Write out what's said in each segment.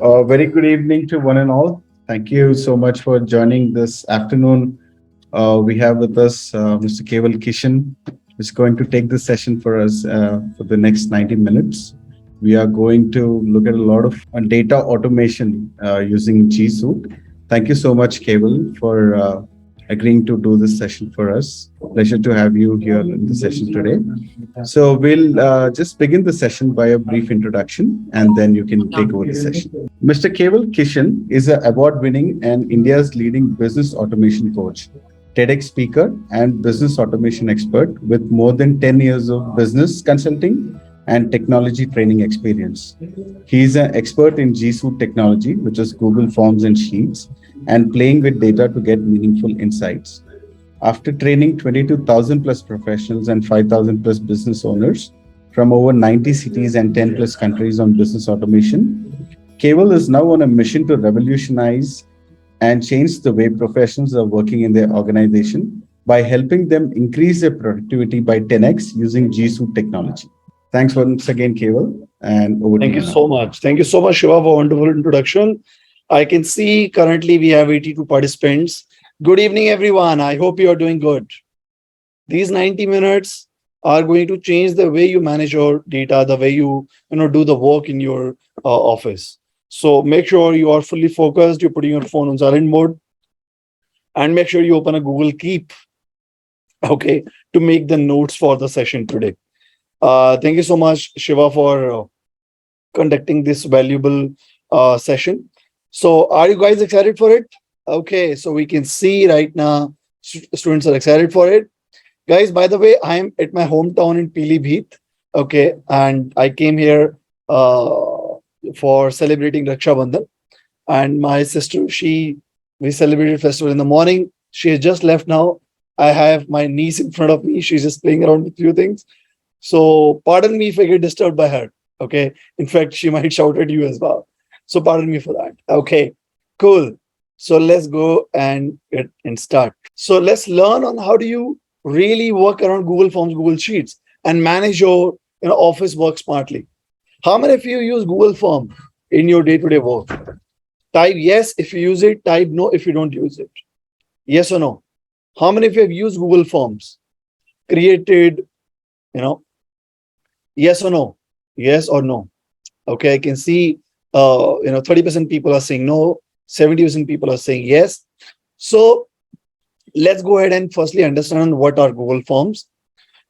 Very good evening to one and all. Thank you so much for joining this afternoon. We have with us Mr. Keval Kishan, who's going to take this session for us for the next 90 minutes. We are going to look at a lot of data automation using G Suite. Thank you so much, Keval, for agreeing to do this session for us. Pleasure to have you here in the session today. So we'll just begin the session by a brief introduction, and then you can take over the session. Mr. Keval Kishan is an award-winning and India's leading business automation coach, TEDx speaker, and business automation expert with more than 10 years of business consulting and technology training experience. He is an expert in G Suite technology, which is Google Forms and Sheets, and playing with data to get meaningful insights. After training 22,000 plus professionals and 5,000 plus business owners from over 90 cities and 10 plus countries on business automation, Keval is now on a mission to revolutionize and change the way professionals are working in their organization by helping them increase their productivity by 10x using G Suite technology. Thanks once again, Keval, and over to Thank you you now. so much. Thank you so much, Shiva, for a wonderful introduction. I can see currently we have 82 participants. Good evening, everyone. I hope you are doing good. These 90 minutes are going to change the way you manage your data, the way you do the work in your office. So make sure you are fully focused. You're putting your phone on silent mode, and make sure you open a Google Keep, okay, to make the notes for the session today. Thank you so much, Shiva, for conducting this valuable session. So are you guys excited for it? Okay, so we can see right now students are excited for it. Guys, by the way, I am at my hometown in Pilibhit. Okay, and I came here for celebrating Raksha Bandhan. And my sister, we celebrated festival in the morning. She has just left now. I have my niece in front of me. She's just playing around with few things. So pardon me if I get disturbed by her. Okay. In fact, she might shout at you as well. So pardon me for that. Okay. Cool. So let's go and start. So let's learn on how do you really work around Google Forms, Google Sheets, and manage your office work smartly. How many of you use Google Form in your day-to-day work? Type yes if you use it. Type no if you don't use it. Yes or no? How many of you have used Google Forms? Created, yes or no? Yes or no? Okay, I can see 30% people are saying no, 70% people are saying yes. So let's go ahead and firstly understand what are Google Forms.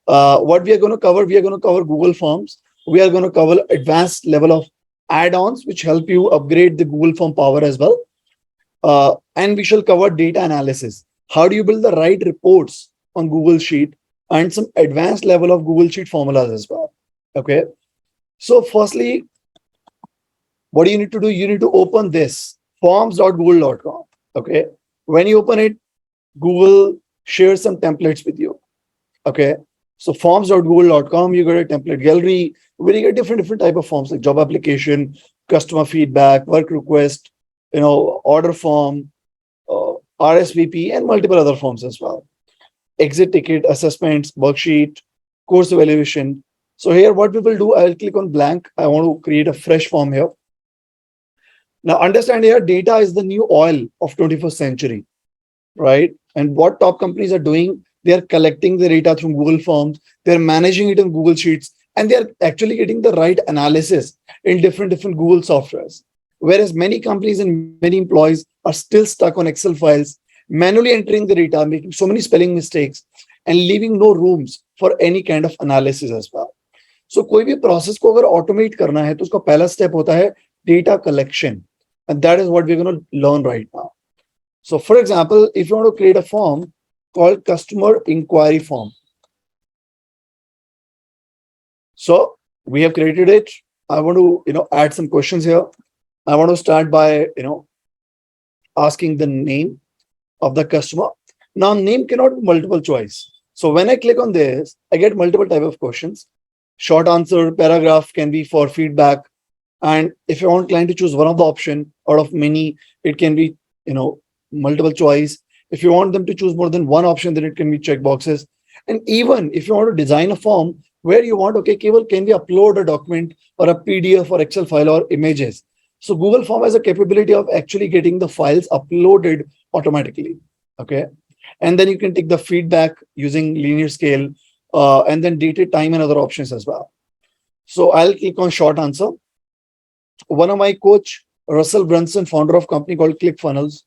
What we are going to cover Google Forms. We are going to cover advanced level of add-ons which help you upgrade the Google Form power as well. And we shall cover data analysis. How do you build the right reports on Google Sheet, and some advanced level of Google Sheet formulas as well. Okay. So firstly, what do you need to do? You need to open this forms.google.com. Okay. When you open it, Google shares some templates with you. Okay. So forms.google.com, you get a template gallery where you get different type of forms like job application, customer feedback, work request, order form, RSVP, and multiple other forms as well. Exit ticket, assessments, worksheet, course evaluation. So here, what we will do, I'll click on blank. I want to create a fresh form here. Now, understand here, data is the new oil of 21st century, right? And what top companies are doing, they are collecting the data through Google Forms, they're managing it in Google Sheets, and they're actually getting the right analysis in different Google softwares. Whereas many companies and many employees are still stuck on Excel files, manually entering the data, making so many spelling mistakes, and leaving no rooms for any kind of analysis as well. So कोई भी process को अगर automate करना है तो उसका पहला step होता है data collection, and that is what we're going to learn right now. So for example, if you want to create a form called customer inquiry form. So we have created it. I want to add some questions here. I want to start by asking the name of the customer. Now name cannot be multiple choice. So when I click on this, I get multiple type of questions. Short answer, paragraph can be for feedback. And if you want client to choose one of the option out of many, it can be multiple choice. If you want them to choose more than one option, then it can be check boxes. And even if you want to design a form where you want, okay, Keval, can we upload a document or a PDF or Excel file or images? So Google Form has a capability of actually getting the files uploaded automatically. Okay. And then you can take the feedback using linear scale, and then dated time and other options as well. So I'll click on short answer. One of my coach, Russell Brunson, founder of company called ClickFunnels,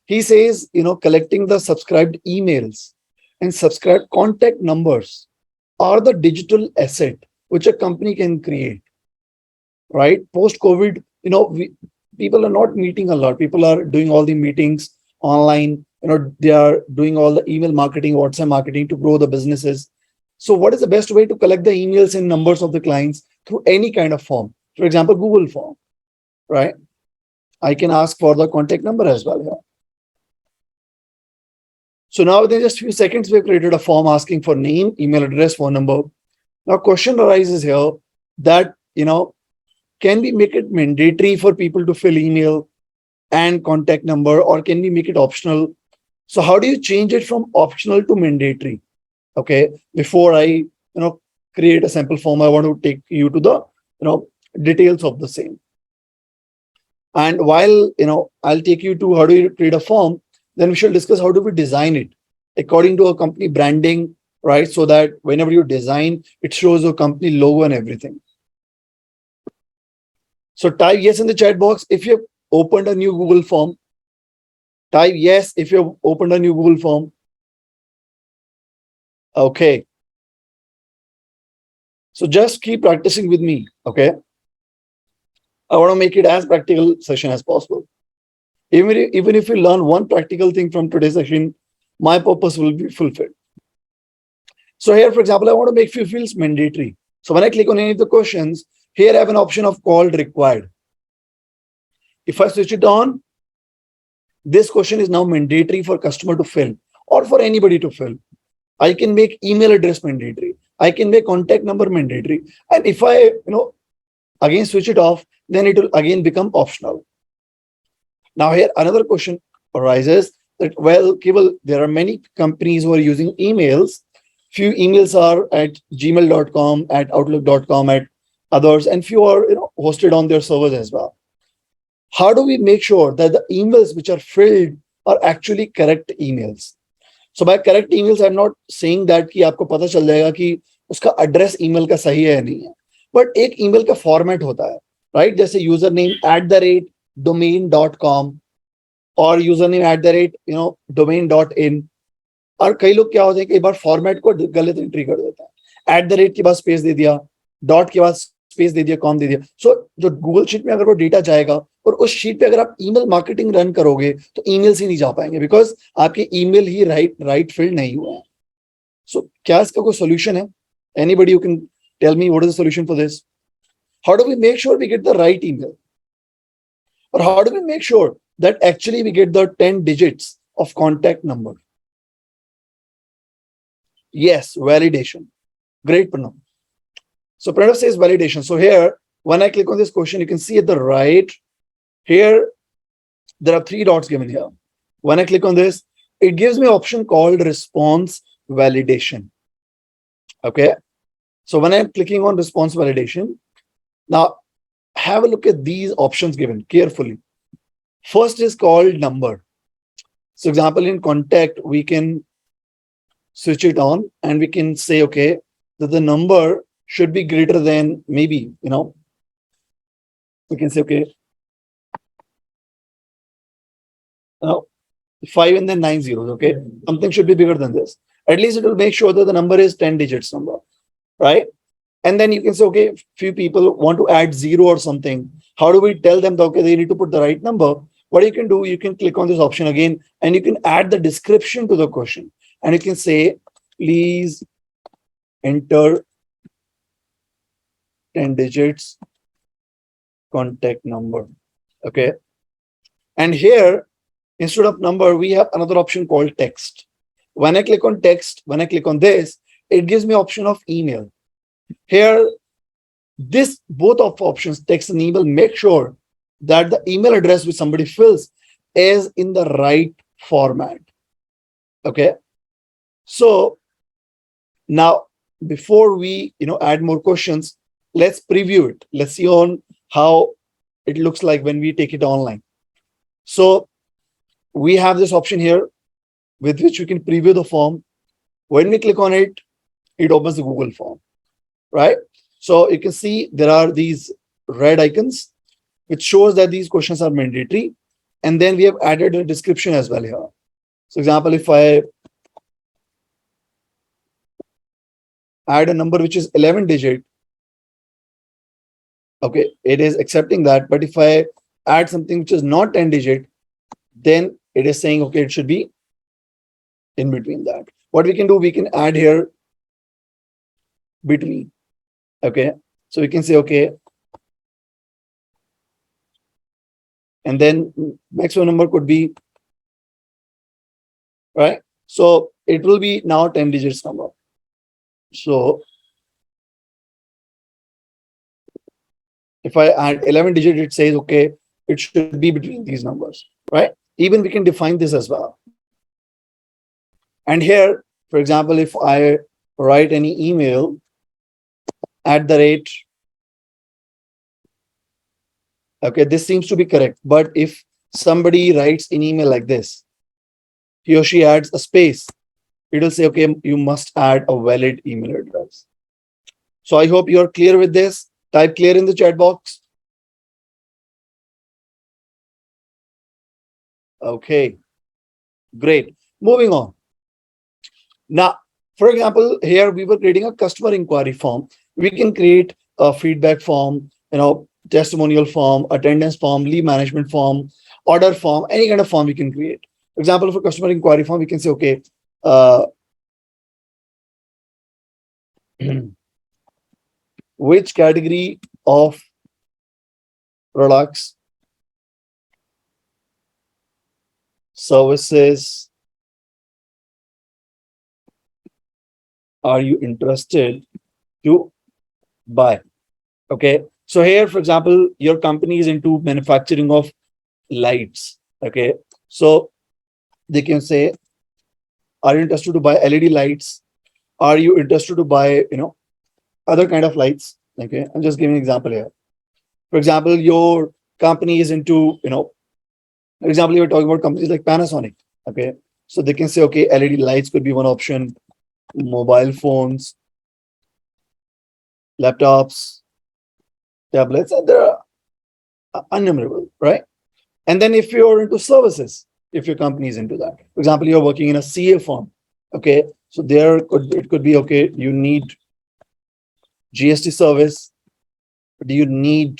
he says, collecting the subscribed emails and subscribed contact numbers are the digital asset which a company can create, right? Post COVID, people are not meeting a lot. People are doing all the meetings online. They are doing all the email marketing, WhatsApp marketing to grow the businesses. So what is the best way to collect the emails and numbers of the clients? Through any kind of form. For example, Google form, right? I can ask for the contact number as well here. So now within just a few seconds, we've created a form asking for name, email address, phone number. Now question arises here that, can we make it mandatory for people to fill email and contact number, or can we make it optional? So how do you change it from optional to mandatory? Okay, before I create a sample form, I want to take you to the details of the same. And while I'll take you to how do you create a form, then we shall discuss how do we design it according to a company branding, right? So that whenever you design, it shows your company logo and everything. So type yes in the chat box if you've opened a new Google form. Type yes if you've opened a new Google form. Okay. So just keep practicing with me. Okay. I want to make it as practical session as possible. Even if you learn one practical thing from today's session, my purpose will be fulfilled. So here, for example, I want to make few fields mandatory. So when I click on any of the questions, here I have an option of called required. If I switch it on, this question is now mandatory for customer to fill or for anybody to fill. I can make email address mandatory. I can make contact number mandatory. And if I, again switch it off, then it will again become optional. Now here another question arises that, well, Keval, there are many companies who are using emails. Few emails are at gmail.com, at outlook.com, at others, and few are hosted on their servers as well. How do we make sure that the emails which are filled are actually correct emails? So by correct emails, I'm not saying that कि आपको पता चल जाएगा कि उसका address email का सही है या नहीं है, but एक email का format होता है, right? जैसे username @domain.com और username @domain.in. और कई लोग क्या होते हैं कि एक बार फॉर्मेट को गलत एंट्री कर देता है, @ के बाद स्पेस दे दिया, डॉट के बाद स्पेस दे दिया, कॉम दे दिया. सो जो गूगल शीट में अगर वो डेटा जाएगा और उस शीट पे अगर आप ईमेल मार्केटिंग रन करोगे तो ईमेल्स ही नहीं जा पाएंगे, बिकॉज आपके ईमेल ही राइट फिल्ड नहीं हुआ है. सो क्या इसका कोई सोल्यूशन है? Anybody you can tell me what is the solution for this? How do we make sure we get the right email, और how do we make sure that actually we get the 10 digits of contact number? Yes, validation. Great, Pranav. So Pranav says validation. So here, when I click on this question, you can see at the right, here, there are 3 dots given here. When I click on this, it gives me an option called response validation. Okay. So when I'm clicking on response validation, now have a look at these options given carefully. First is called number. So example, in contact, we can switch it on and we can say, okay, that the number should be greater than maybe, we can say, okay, 5 and then 9 zeros, okay? Something should be bigger than this. At least it will make sure that the number is 10 digits number, right? And then you can say, okay, few people want to add 0 or something. How do we tell them that, okay, they need to put the right number? What you can do, you can click on this option again, and you can add the description to the question. And you can say, please enter 10 digits contact number. Okay. And here, instead of number, we have another option called text. When I click on text, when I click on this, it gives me option of email. Here, both of options, text and email, make sure that the email address which somebody fills is in the right format. Okay. So now, before we add more questions, let's preview it. Let's see on how it looks like when we take it online. So we have this option here with which we can preview the form. When we click on it, it opens the Google form, right? So you can see there are these red icons, which shows that these questions are mandatory. And then we have added a description as well here. So example, if I add a number which is 11 digit, okay, it is accepting that. But if I add something which is not 10 digit, then it is saying, okay, it should be in between that. What we can do, we can add here between. Okay, so we can say, okay, and then maximum number could be, right? So it will be now 10 digits number. So if I add 11 digit, it says, okay, it should be between these numbers, right? Even we can define this as well. And here, for example, if I write any email at the rate, okay, this seems to be correct. But if somebody writes an email like this, he or she adds a space, it will say, okay, you must add a valid email address. So I hope you're clear with this. Type clear in the chat box. Okay, great. Moving on. Now, for example, here we were creating a customer inquiry form. We can create a feedback form, testimonial form, attendance form, leave management form, order form, any kind of form we can create. For example, for customer inquiry form, we can say, okay, which category of products, services are you interested to buy? Okay. So here, for example, your company is into manufacturing of lights. Okay. So they can say, are you interested to buy LED lights? Are you interested to buy, other kind of lights? Okay. I'm just giving an example here. For example, your company is into, for example, you're talking about companies like Panasonic. Okay. So they can say, okay, LED lights could be one option, mobile phones, laptops, tablets, and they're innumerable, right? And then if you're into services, if your company is into that, for example, you're working in a CA firm, okay, so it could be, okay, you need GST service. Do you need,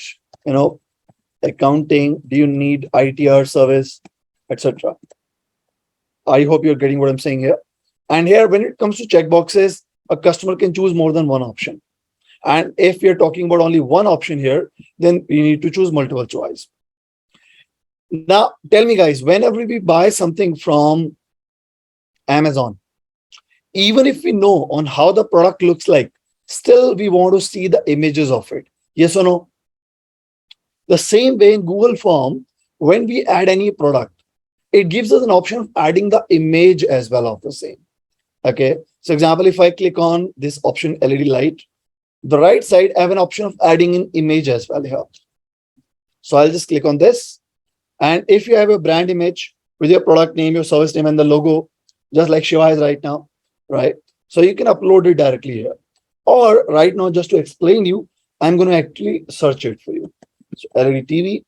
accounting? Do you need ITR service, etc.? I hope you're getting what I'm saying here. And here, when it comes to checkboxes, a customer can choose more than one option. And if you're talking about only one option here, then you need to choose multiple choice. Now, tell me, guys, whenever we buy something from Amazon, even if we know on how the product looks like, still we want to see the images of it. Yes or no? The same way in Google Form, when we add any product, it gives us an option of adding the image as well of the same. Okay. So example, if I click on this option LED light, the right side, I have an option of adding an image as well here. So I'll just click on this. And if you have a brand image with your product name, your service name, and the logo, just like Shiva is right now, right? So you can upload it directly here. Or right now, just to explain you, I'm going to actually search it for you. So LED TV,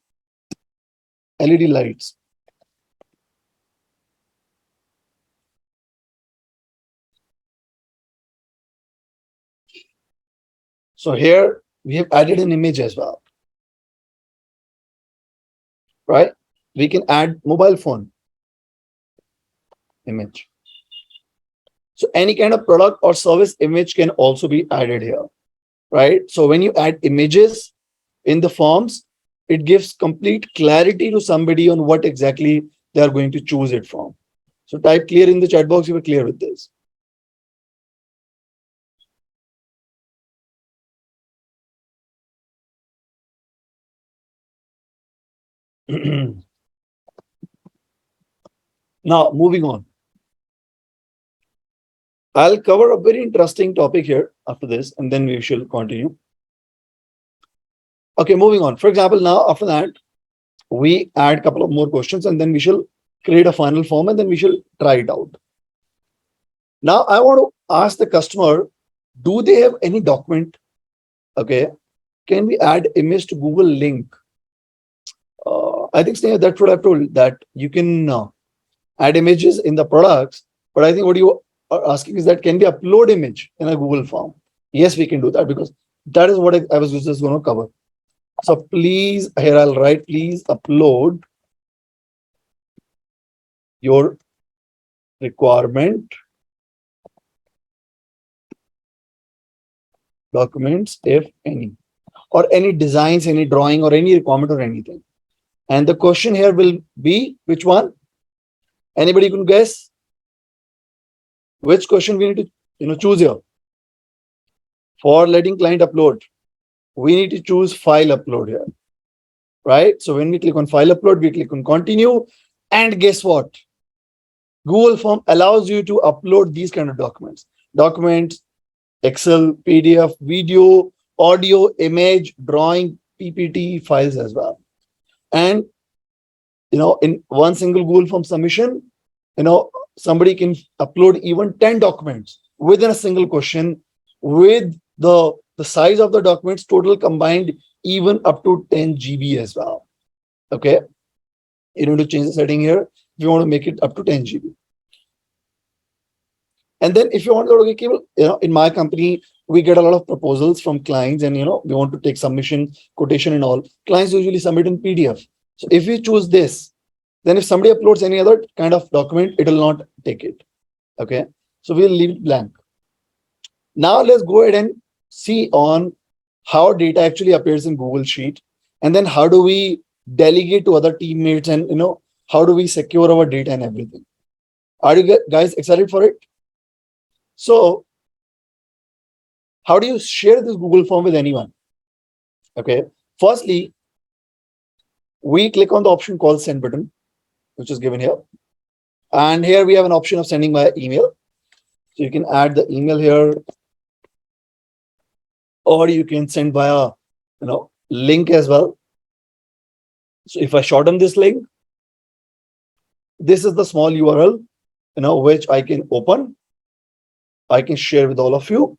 LED lights. So here we have added an image as well, right? We can add mobile phone image. So any kind of product or service image can also be added here, right? So when you add images in the forms, it gives complete clarity to somebody on what exactly they are going to choose it from. So type clear in the chat box if you're clear with this. Now, moving on. I'll cover a very interesting topic here after this, and then we shall continue. Okay, moving on. For example, now after that, we add a couple of more questions and then we shall create a final form and then we shall try it out. Now I want to ask the customer, do they have any document? Okay, can we add image to Google link? I think Sneha, that's what I've told, that you can add images in the products, but I think what you are asking is that can we upload image in a Google form? Yes, we can do that because that is what I was just going to cover. So please, here I'll write, please upload your requirement documents, if any, or any designs, any drawing, or any requirement or anything. And the question here will be which one? Anybody can guess? Which question we need to choose here? For letting client upload, we need to choose file upload here, right? So when we click on file upload, we click on continue, and guess what? Google Form allows you to upload these kind of documents, Excel, PDF, video, audio, image, drawing, PPT files as well. And in one single Google Form submission, somebody can upload even 10 documents within a single question with the size of the documents total combined even up to 10 GB as well. Okay. You need to change the setting here if you want to make it up to 10 GB. And then if you want to go to in my company, we get a lot of proposals from clients and, we want to take submission, quotation and all. Clients usually submit in PDF. So if we choose this, then if somebody uploads any other kind of document, it will not take it. Okay. So we'll leave it blank. Now let's go ahead and see on how data actually appears in Google Sheet. And then how do we delegate to other teammates and, how do we secure our data and everything? Are you guys excited for it? So how do you share this Google form with anyone? Okay. Firstly, we click on the option called send button, which is given here. And here we have an option of sending via email. So you can add the email here, or you can send via, link as well. So if I shorten this link, this is the small URL, which I can open. I can share with all of you,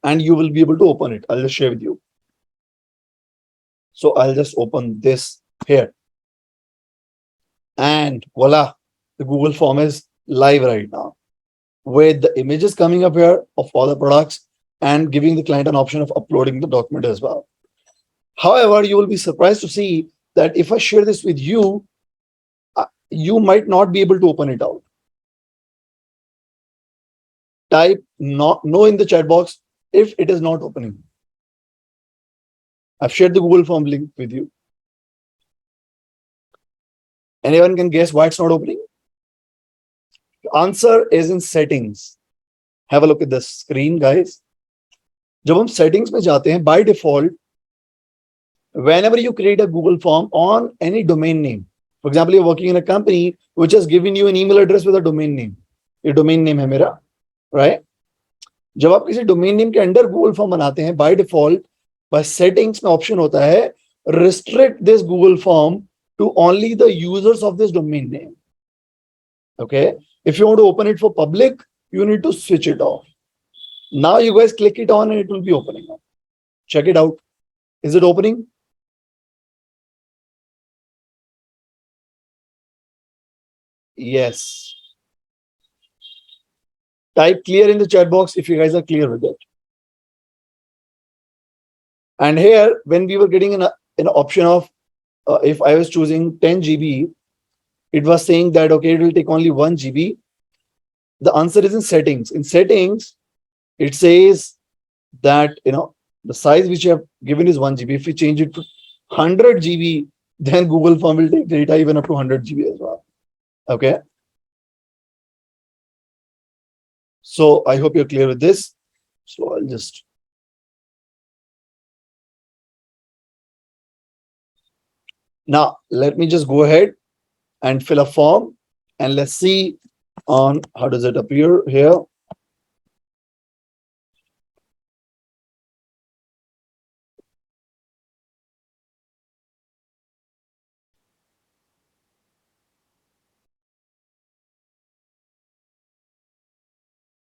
and you will be able to open it. I'll just share with you. So I'll just open this here. And voila, the Google form is live right now with the images coming up here of all the products and giving the client an option of uploading the document as well. However, you will be surprised to see that if I share this with you, you might not be able to open it out. Type no in the chat box if it is not opening. I've shared the Google form link with you. Anyone can guess why it's not opening? The answer is in settings. Have a look at the screen, guys. जब हम settings में जाते हैं, by default, whenever you create a Google form on any domain name, for example, you're working in a company which has given you an email address with a domain name. ये domain name है मेरा, right? जब आप किसी domain name के अंदर Google form बनाते हैं, by default, by settings में option होता है restrict this Google form to only the users of this domain name. Okay. If you want to open it for public, you need to switch it off. Now you guys click it on and it will be opening up. Check it out. Is it opening? Yes. Type clear in the chat box if you guys are clear with it. And here, when we were getting an option of if I was choosing 10 GB, it was saying that, okay, it will take only 1 GB. The answer is in settings. In settings, it says that, the size which you have given is 1 GB. If we change it to 100 GB, then Google Form will take data even up to 100 GB as well. Okay. So I hope you're clear with this. So I'll just. Now, let me just go ahead and fill a form and let's see on how does it appear here.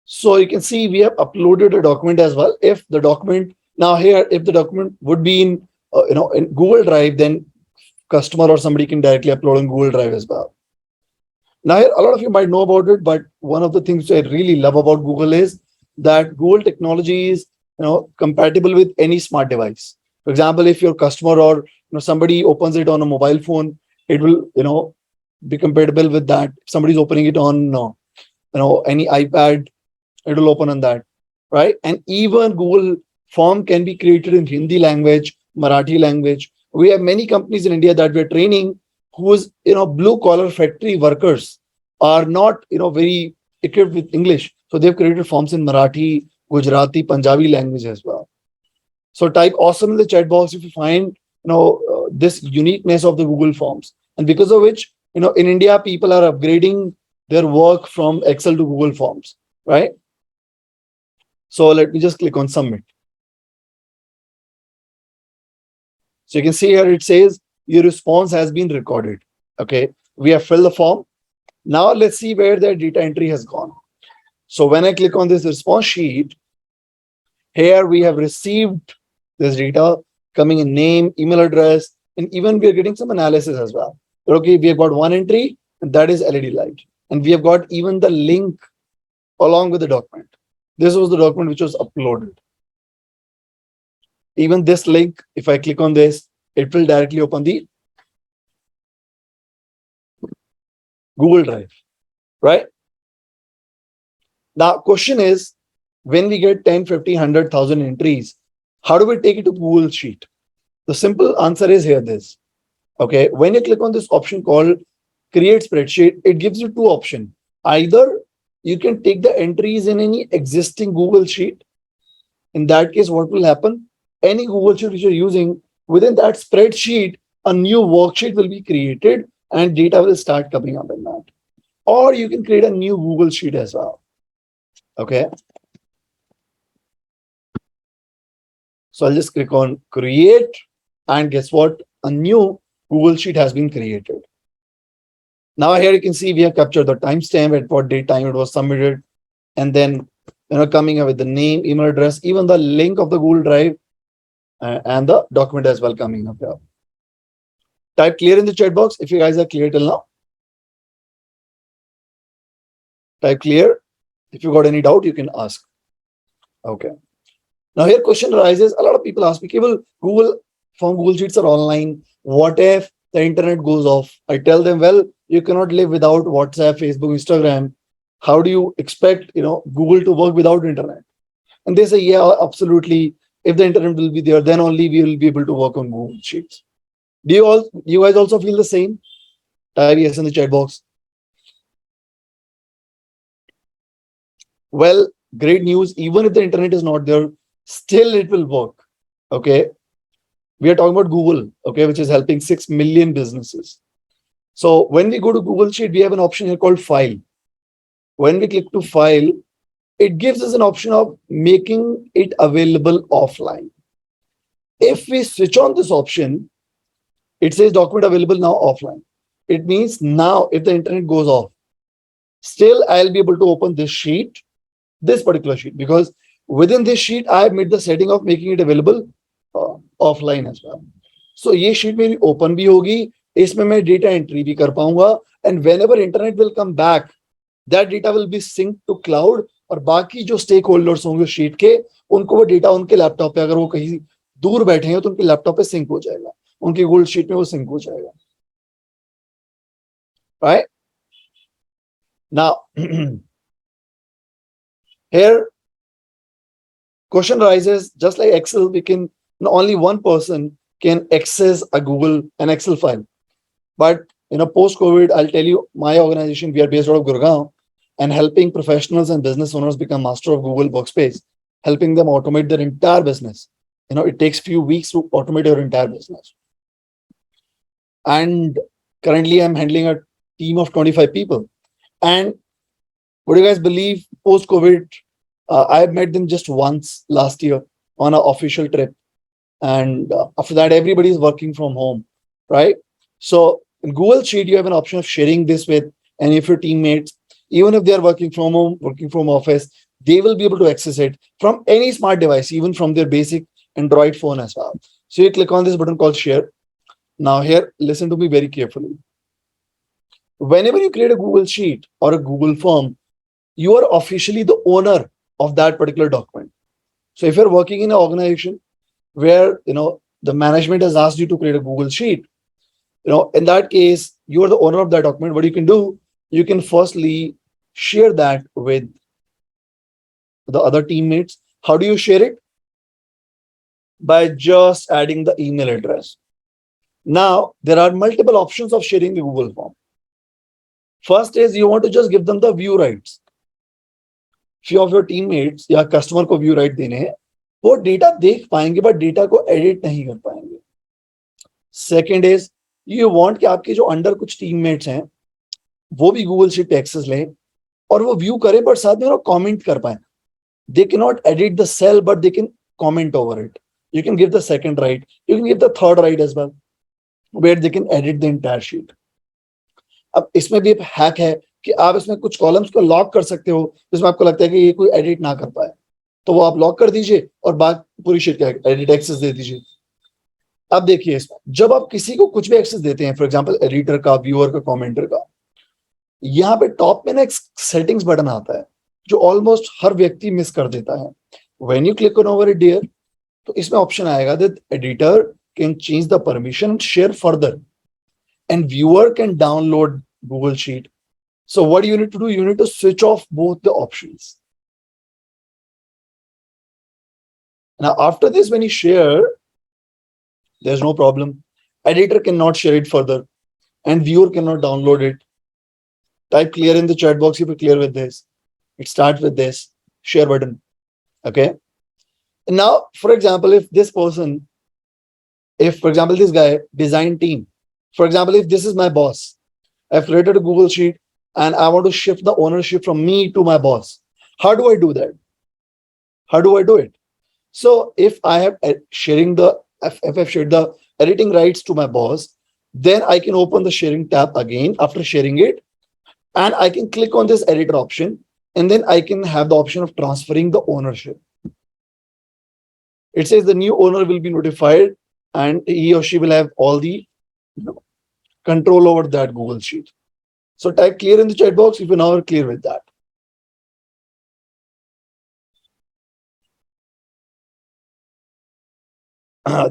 So you can see we have uploaded a document as well. If the document now here, if the document would be in in Google Drive, then customer or somebody can directly upload on Google Drive as well. Now, a lot of you might know about it, but one of the things I really love about Google is that Google technology is compatible with any smart device. For example, if your customer or somebody opens it on a mobile phone, it will be compatible with that. If somebody's opening it on any iPad, it will open on that, right? And even Google Form can be created in Hindi language, Marathi language. We have many companies in India that we're training whose blue collar factory workers are not very equipped with English, so they've created forms in Marathi, Gujarati, Punjabi language as well. So type awesome in the chat box if you find this uniqueness of the Google Forms, and because of which in India people are upgrading their work from Excel to Google Forms, right? So let me just click on submit. So you can see here it says your response has been recorded. Okay, we have filled the form. Now let's see where the data entry has gone. So when I click on this response sheet, here we have received this data coming in name, email address, and even we are getting some analysis as well. Okay, we have got one entry, and that is LED light. And we have got even the link along with the document. This was the document which was uploaded. Even this link, if I click on this, it will directly open the Google Drive, right? Now, question is, when we get 10, 50, 100,000 entries, how do we take it to Google Sheet? The simple answer is here this. Okay, when you click on this option called Create Spreadsheet, it gives you two options. Either you can take the entries in any existing Google Sheet. In that case, what will happen? Any Google Sheet which you're using, within that spreadsheet, a new worksheet will be created and data will start coming up in that. Or you can create a new Google Sheet as well. Okay. So I'll just click on create, and guess what? A new Google Sheet has been created. Now here you can see we have captured the timestamp at what date time it was submitted, and then coming up with the name, email address, even the link of the Google Drive, and the document as well coming up here. Type clear in the chat box if you guys are clear till now. Type clear. If you got any doubt, you can ask. Okay. Now here question arises. A lot of people ask me, well, Google Sheets are online. What if the internet goes off? I tell them, well, you cannot live without WhatsApp, Facebook, Instagram. How do you expect Google to work without internet? And they say, yeah, absolutely. If the internet will be there, then only we will be able to work on Google Sheets. Do you guys also feel the same? Type yes in the chat box. Well, great news. Even if the internet is not there, still it will work. Okay. We are talking about Google, okay, which is helping 6 million businesses. So when we go to Google Sheet, we have an option here called File. When we click to File, it gives us an option of making it available offline. If we switch on this option, it says document available now offline. It means now if the internet goes off, still I'll be able to open this sheet, this particular sheet, because within this sheet, I have made the setting of making it available offline as well. So ये sheet मेरी open भी होगी, इसमें मैं data entry भी कर पाऊंगा, and whenever internet will come back, that data will be synced to cloud, और बाकी जो stakeholders होंगे sheet के, उनको वो data उनके laptop पे, अगर वो कहीं दूर बैठे हैं तो उनके laptop पे sync हो जाएगा, उनकी Google Sheet में वो sync हो जाएगा, right? Now here question arises, just like Excel, we can only one person can access an Excel file. But post-COVID, I'll tell you, my organization, we are based out of Gurgaon, and helping professionals and business owners become master of Google Workspace, helping them automate their entire business. It takes few weeks to automate your entire business. And currently, I'm handling a team of 25 people. And would you guys believe, post-COVID, I met them just once last year on an official trip. And after that, everybody is working from home, right? So in Google Sheet, you have an option of sharing this with any of your teammates. Even if they are working from home, working from office, they will be able to access it from any smart device, even from their basic Android phone as well. So you click on this button called share. Now here, listen to me very carefully. Whenever you create a Google Sheet or a Google form, you are officially the owner of that particular document. So if you're working in an organization where the management has asked you to create a Google Sheet, in that case, you are the owner of that document. What you can do, you can firstly share that with the other teammates. How do you share it? By just adding the email address. Now, there are multiple options of sharing the Google form. First is you want to just give them the view rights. Few of your teammates या customer को view right देने हैं, वो data देख पाएंगे but data को edit नहीं कर पाएंगे. Second is you want कि आपके जो under कुछ teammates हैं वो भी Google Sheet पे access लें और वो view करें but साथ में वो comment कर पाएं. They cannot edit the cell but they can comment over it. You can give the second right. You can give the third right as well, where they can edit the entire sheet. अब इसमें भी एक hack है कि आप इसमें कुछ columns को लॉक कर सकते हो जिसमें आपको लगता है कि ये कोई एडिट ना कर पाए, तो वो आप लॉक कर दीजिए और बाद पूरी शीट का एडिट एक्सेस दे दीजिए. अब देखिए इसमें जब आप किसी को कुछ भी एक्सेस देते हैं, फॉर एग्जांपल एडिटर का, व्यूअर का, कमेंटर का, यहाँ पे टॉप में ना एक सेटिंग्स बटन आता है जो ऑलमोस्ट हर व्यक्ति मिस कर देता है. When you click on over it dear, तो इसमें ऑप्शन आएगा that editor can change the permission, share further, and viewer can download Google Sheet. So what you need to do, you need to switch off both the options. Now after this, when you share, there's no problem. Editor cannot share it further and viewer cannot download it. Type clear in the chat box if you're clear with this. It starts with this share button. Okay. And now, for example, if this person, if for example, this guy, design team, for example, if this is my boss, I've created a Google Sheet and I want to shift the ownership from me to my boss. How do I do that? How do I do it? So if I have sharing the, if I've shared the editing rights to my boss, then I can open the sharing tab again after sharing it. And I can click on this editor option. And then I can have the option of transferring the ownership. It says the new owner will be notified and he or she will have all the control over that Google Sheet. So type clear in the chat box if you now are clear with that.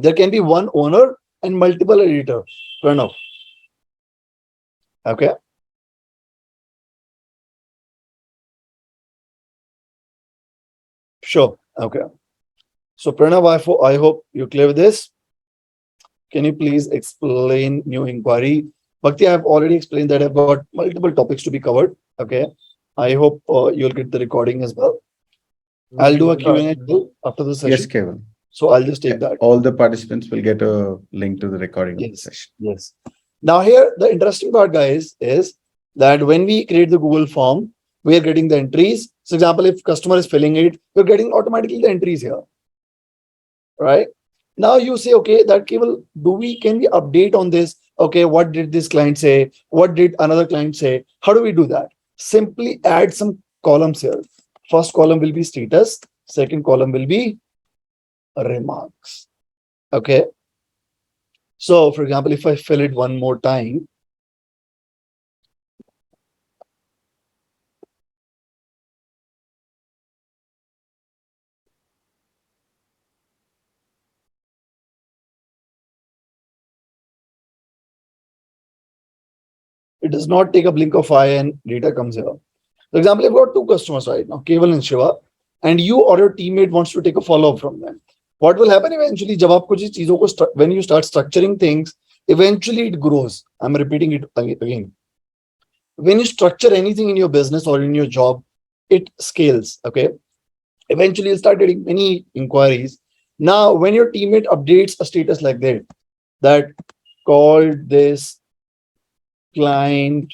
There can be one owner and multiple editors. Pranav. Okay. Sure. Okay. So Pranav, I hope you're clear with this. Can you please explain new inquiry? Bhakti, I have already explained that I've got multiple topics to be covered. Okay. I hope you'll get the recording as well. I'll do a Q&A after the session. Yes, Kevin. So I'll just take that. All the participants will get a link to the recording of the Yes. session. Yes. Now here, the interesting part, guys, is that when we create the Google form, we are getting the entries. For example, if customer is filling it, we're getting automatically the entries here. Right? Now you say, okay, that cable, can we update on this? Okay, what did this client say? What did another client say? How do we do that? Simply add some columns here. First column will be status. Second column will be remarks. Okay. So for example, if I fill it one more time, it does not take a blink of eye and data comes here. For example, I've got two customers right now, Keval and Shiva, and you or your teammate wants to take a follow-up from them. What will happen eventually, when you start structuring things, eventually it grows. I'm repeating it again. When you structure anything in your business or in your job, it scales. Okay. Eventually you'll start getting many inquiries. Now, when your teammate updates a status like that called this client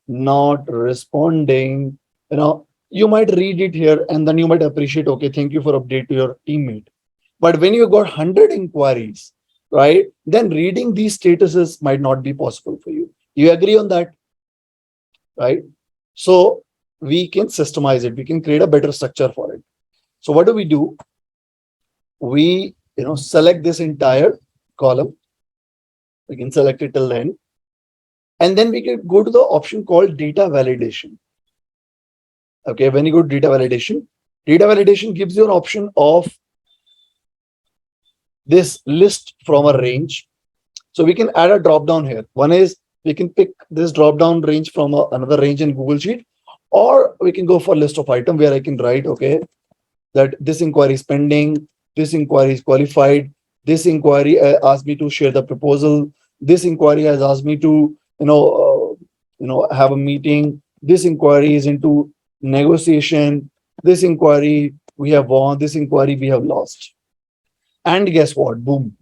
not responding, you might read it here and then you might appreciate, okay, thank you for update to your teammate. But when you got 100 inquiries, right, then reading these statuses might not be possible for you. You agree on that? Right? So we can systemize it. We can create a better structure for it. So what do? We select this entire column. We can select it till then, and then we can go to the option called data validation. Okay, when you go to data validation gives you an option of this list from a range. So we can add a drop down here. One is we can pick this drop down range from another range in Google Sheet, or we can go for list of item where I can write, okay, that this inquiry is pending, this inquiry is qualified, this inquiry asked me to share the proposal, this inquiry has asked me to have a meeting, this inquiry is into negotiation, this inquiry we have won, this inquiry we have lost. And guess what? Boom.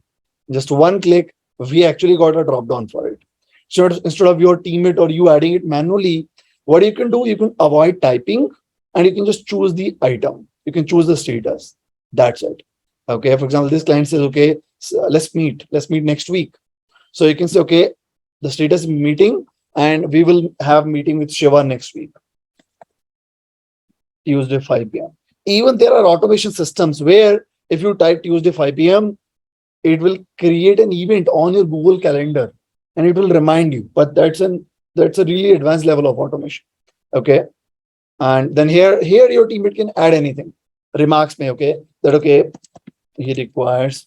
Just one click, we actually got a drop down for it. So instead of your teammate or you adding it manually, what you can do, you can avoid typing and you can just choose the item. You can choose the status. That's it. Okay. For example, this client says, okay, so let's meet next week. So you can say, okay, the status is meeting and we will have meeting with Shiva next week, Tuesday, 5 p.m. Even there are automation systems where if you type Tuesday, 5 p.m., it will create an event on your Google Calendar and it will remind you. But that's a really advanced level of automation. Okay. And then here your teammate can add anything. Remarks may, okay, that okay, he requires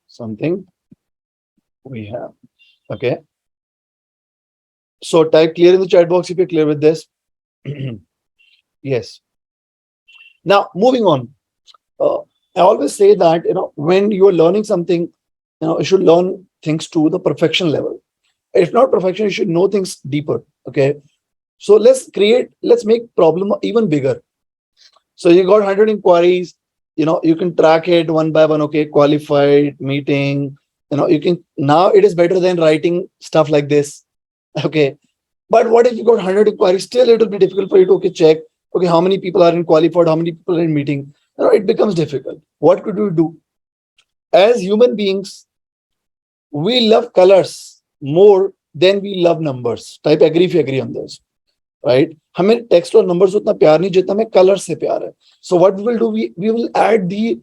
something we have. Okay. So type clear in the chat box if you're clear with this. Yes. Now moving on. I always say that when you're learning something, you should learn things to the perfection level. If not perfection, you should know things deeper. Okay. So let's make problem even bigger. So you got 100 inquiries, you can track it one by one. Okay, qualified, meeting, you can, now it is better than writing stuff like this. Okay. But what if you got 100 inquiries? Still, it will be difficult for you to check, okay, how many people are in qualified, how many people are in meeting. It becomes difficult. What could we do? As human beings, we love colors more than we love numbers. Type agree if you agree on this. Right? हमें text और numbers उतना प्यार नहीं जितना हमें colors से प्यार है. So what we will do, we will add the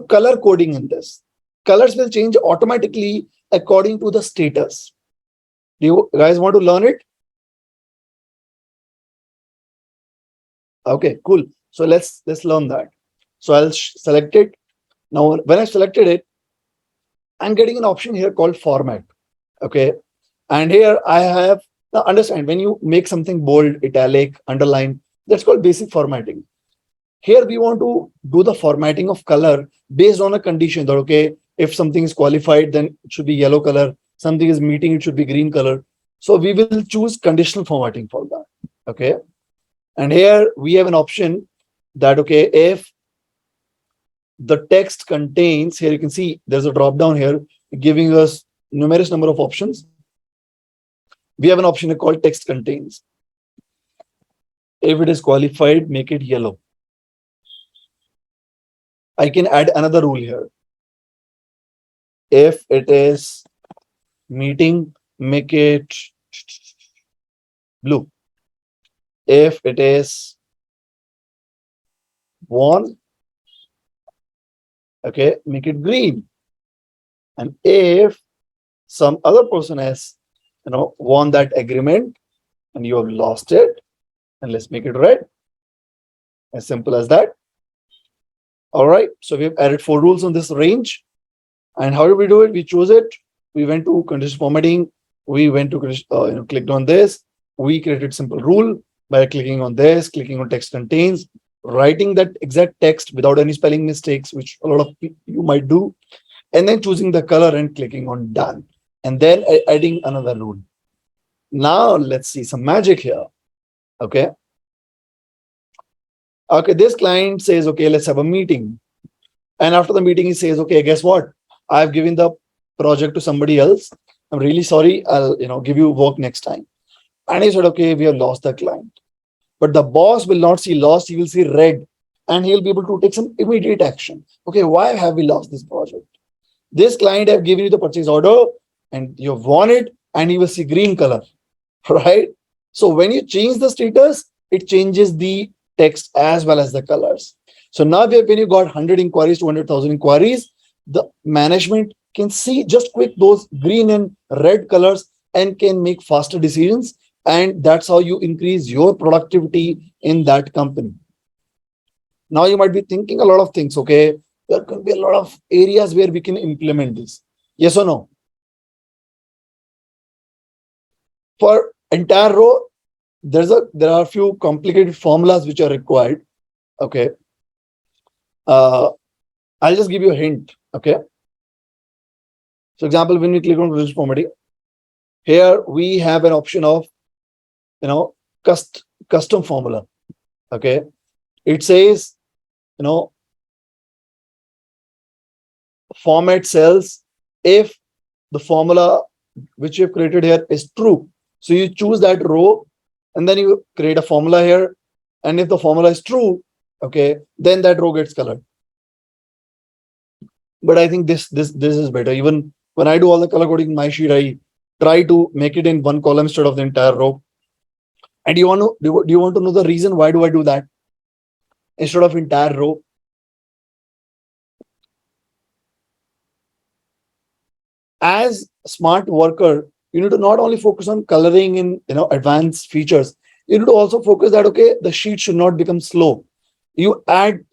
color coding in this. Colors will change automatically according to the status. Do you guys want to learn it? Okay, cool. So let's learn that. So I'll select it. Now, when I selected it, I'm getting an option here called format. Okay. And here I have, now understand, when you make something bold, italic, underline, that's called basic formatting. Here we want to do the formatting of color based on a condition that, okay, if something is qualified, then it should be yellow color. Something is meeting, it should be green color. So we will choose conditional formatting for that. Okay. And here we have an option that, okay, if the text contains, here you can see there's a drop down here giving us numerous number of options. We have an option called text contains. If it is qualified, make it yellow. I can add another rule here. If it is meeting, make it blue. If it is won, okay, make it green. And if some other person has won that agreement and you have lost it, and let's make it red. As simple as that. All right. So we've added 4 rules on this range. And how do we do it? We choose it. We went to condition formatting. We went to clicked on this. We created simple rule by clicking on this, clicking on text contains, writing that exact text without any spelling mistakes, which a lot of you might do, and then choosing the color and clicking on done, and then adding another rule. Now let's see some magic here. Okay. Okay, this client says, okay, let's have a meeting. And after the meeting, he says, okay, guess what? I've given the project to somebody else. I'm really sorry. I'll give you work next time. And he said, okay, we have lost the client. But the boss will not see lost, he will see red. And he'll be able to take some immediate action. Okay, why have we lost this project? This client have given you the purchase order and you've won it, and you will see green color, right? So when you change the status, it changes the text as well as the colors. So now when you got 100 inquiries, 200,000 inquiries, the management can see just quick those green and red colors and can make faster decisions. And that's how you increase your productivity in that company. Now you might be thinking a lot of things. Okay, there could be a lot of areas where we can implement this. Yes or no? For entire row, there are a few complicated formulas which are required. Okay. I'll just give you a hint. Okay. So example, when we click on reduce formatting, here we have an option of, custom formula. Okay. It says, format cells if the formula which you've created here is true. So you choose that row and then you create a formula here. And if the formula is true, okay, then that row gets colored. But I think this is better. Even when I do all the color coding in my sheet, I try to make it in one column instead of the entire row. And do you want to know the reason why do I do that instead of entire row? As a smart worker, you need to not only focus on coloring in advanced features. You need to also focus that okay, the sheet should not become slow. You add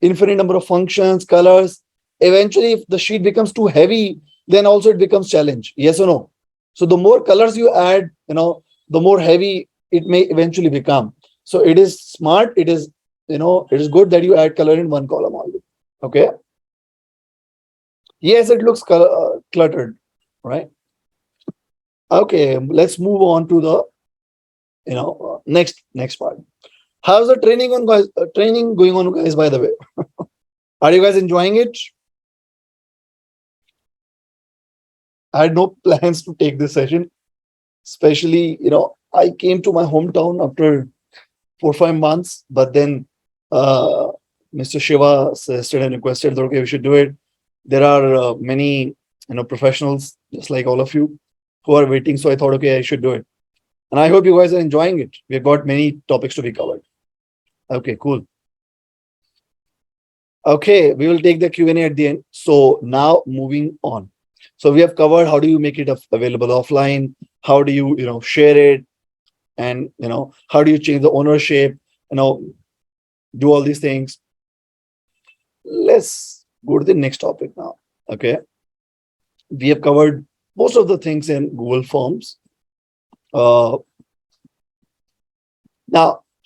infinite number of functions, colors. Eventually, if the sheet becomes too heavy, then also it becomes challenge. Yes or no? So the more colors you add, the more heavy it may eventually become. So it is smart. It is good that you add color in one column only. Okay. Yes, it looks cluttered, right? Okay, let's move on to the next part. How's the training on guys? Training going on, guys? By the way, are you guys enjoying it? I had no plans to take this session, especially I came to my hometown after 4-5 months, but then Mr. Shiva suggested and requested that okay, we should do it. There are many professionals just like all of you who are waiting, so I thought okay, I should do it, and I hope you guys are enjoying it. We've got many topics to be covered. Okay, cool. Okay, we will take the Q&A at the end. So now moving on. So we have covered how do you make it available offline, how do you share it, and how do you change the ownership, do all these things. Let's go to the next topic now. Okay, we have covered most of the things in Google Forms. Now,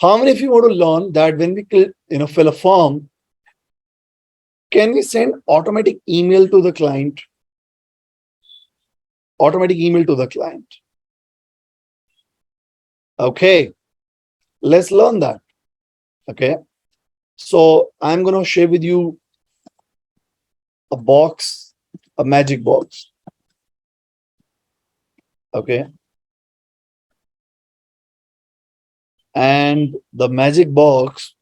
how many of you want to learn that when we fill a form, can we send automatic email to the client? Automatic email to the client. Okay, let's learn that. Okay, so I'm going to share with you a box, a magic box. Okay, and the magic box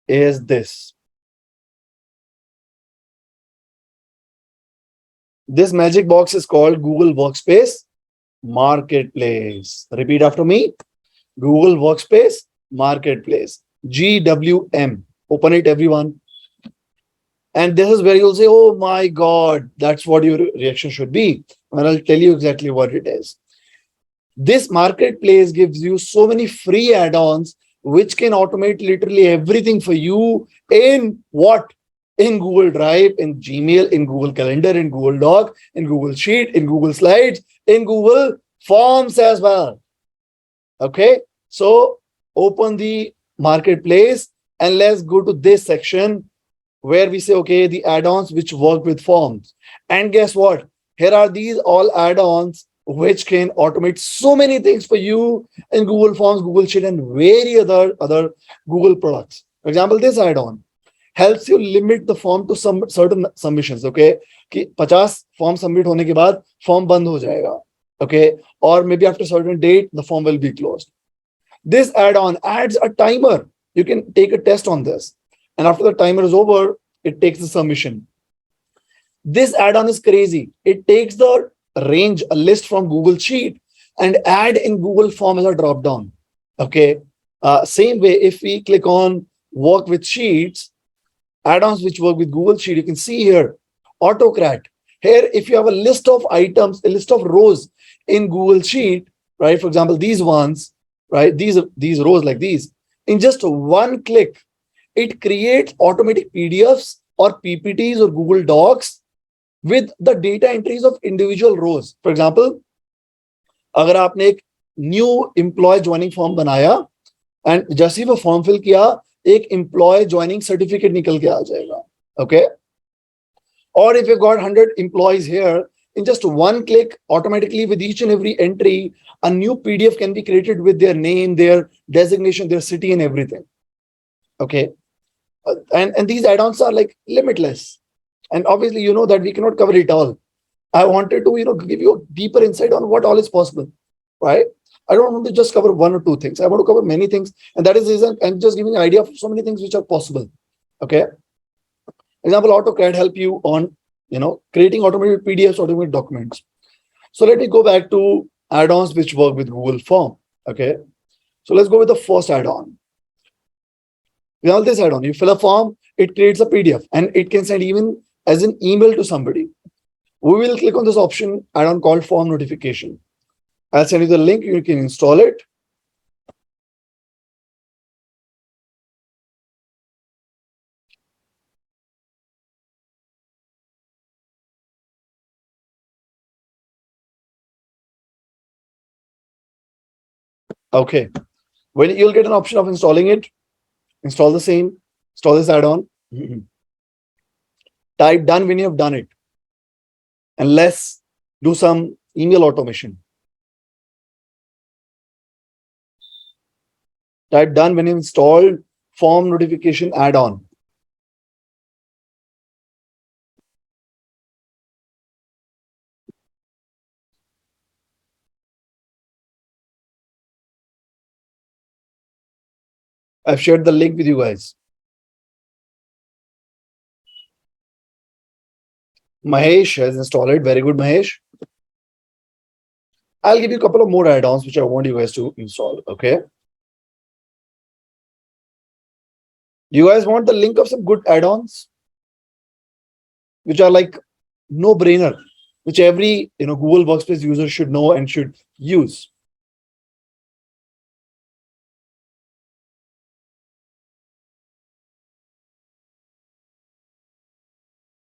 is this. This magic box is called Google Workspace Marketplace. Repeat after me. Google Workspace Marketplace. GWM. Open it, everyone. And this is where you'll say, oh my God, that's what your reaction should be. And I'll tell you exactly what it is. This marketplace gives you so many free add-ons which can automate literally everything for you in what? In Google Drive, in Gmail, in Google Calendar, in Google Doc, in Google Sheet, in Google Slides, in Google Forms as well. Okay, so open the marketplace and let's go to this section where we say, okay, the add-ons which work with forms. And guess what? Here are these all add-ons which can automate so many things for you in Google Forms, Google Sheet, and various other Google products. For example, this add-on helps you limit the form to some certain submissions. Okay, कि 50 form submit होने के बाद form बंद हो जाएगा. Okay, or maybe after a certain date the form will be closed. This add-on adds a timer. You can take a test on this, and after the timer is over, it takes the submission. This add-on is crazy. It takes the range, a list from Google Sheet, and add in Google Form as a drop down. Okay, Same way, if we click on work with sheets, add-ons which work with Google Sheet, you can see here, Autocrat. Here, if you have a list of items, a list of rows in Google Sheet, right? For example, these ones, right? These rows like these, in just one click, it creates automatic PDFs or PPTs or Google Docs with the data entries of individual rows. For example, अगर आपने एक new employ joining form बनाया and जैसे ही वो form fill किया एक employ joining certificate निकल के आ जाएगा ओके और if you've got 100 employees here in just one click automatically with each and every entry a new PDF can be created with their name, their designation, their city and everything. Okay. And these add-ons are like limitless and obviously you know that we cannot cover it all. I wanted to give you a deeper insight on what all is possible, right? I don't want to just cover one or two things. I want to cover many things, and that is the reason I'm just giving an idea of so many things which are possible. Okay. Example, AutoCAD help you on creating automated PDFs, automated documents. So let me go back to add-ons which work with Google Form. Okay. So let's go with the first add-on. With all this add-on, you fill a form, it creates a PDF, and it can send even as an email to somebody. We will click on this option add-on called form notification. I'll send you the link. You can install it. Okay. When you'll get an option of installing it, install the same, install this add-on. Type done when you have done it. And let's do some email automation. Type done when you installed form notification add-on. I've shared the link with you guys. Mahesh has installed it. Very good, Mahesh. I'll give you a couple of more add-ons which I want you guys to install. Okay. You guys want the link of some good add-ons which are like no-brainer, which every Google Workspace user should know and should use.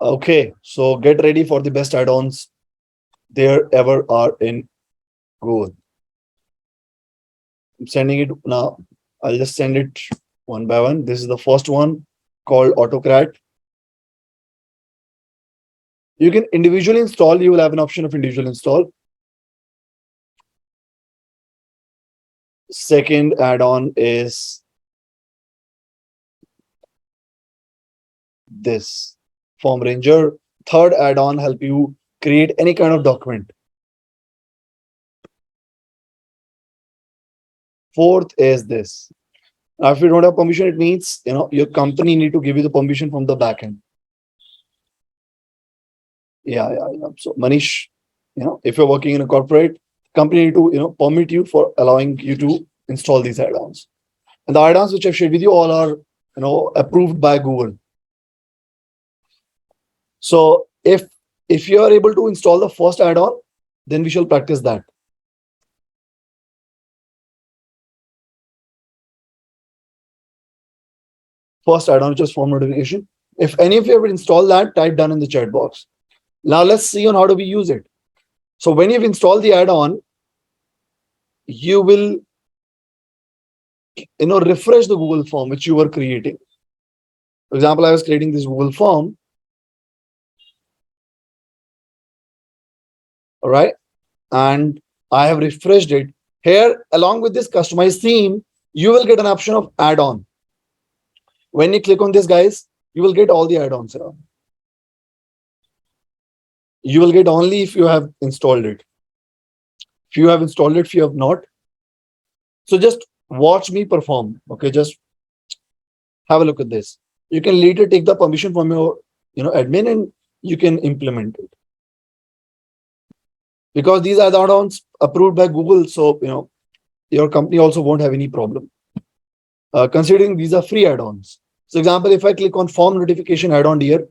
Okay, so get ready for the best add-ons there ever are in Google. I'm sending it now. I'll just send it one by one. This is the first one called Autocrat. You can individually install. You will have an option of individual install. Second add-on is this Form Ranger. Third add-on help you create any kind of document. Fourth is this. Now, if you don't have permission, it means your company need to give you the permission from the backend. Yeah. So Manish, if you're working in a corporate company, need to permit you for allowing you to install these add-ons. And the add-ons which I've shared with you all are approved by Google. So if you are able to install the first add-on, then we shall practice that. First add-on, which is form notification. If any of you have installed that, type done in the chat box. Now let's see on how do we use it. So when you've installed the add-on, you will refresh the Google form which you were creating. For example, I was creating this Google form. All right. And I have refreshed it. Here, along with this customized theme, you will get an option of add-on. When you click on this, guys, you will get all the add-ons around. You will get only if you have installed it. If you have installed it, if you have not. So just watch me perform. Okay, just have a look at this. You can later take the permission from your admin and you can implement it. Because these are the add-ons approved by Google, so your company also won't have any problem. considering these are free add-ons. So example, if I click on form notification add-on here,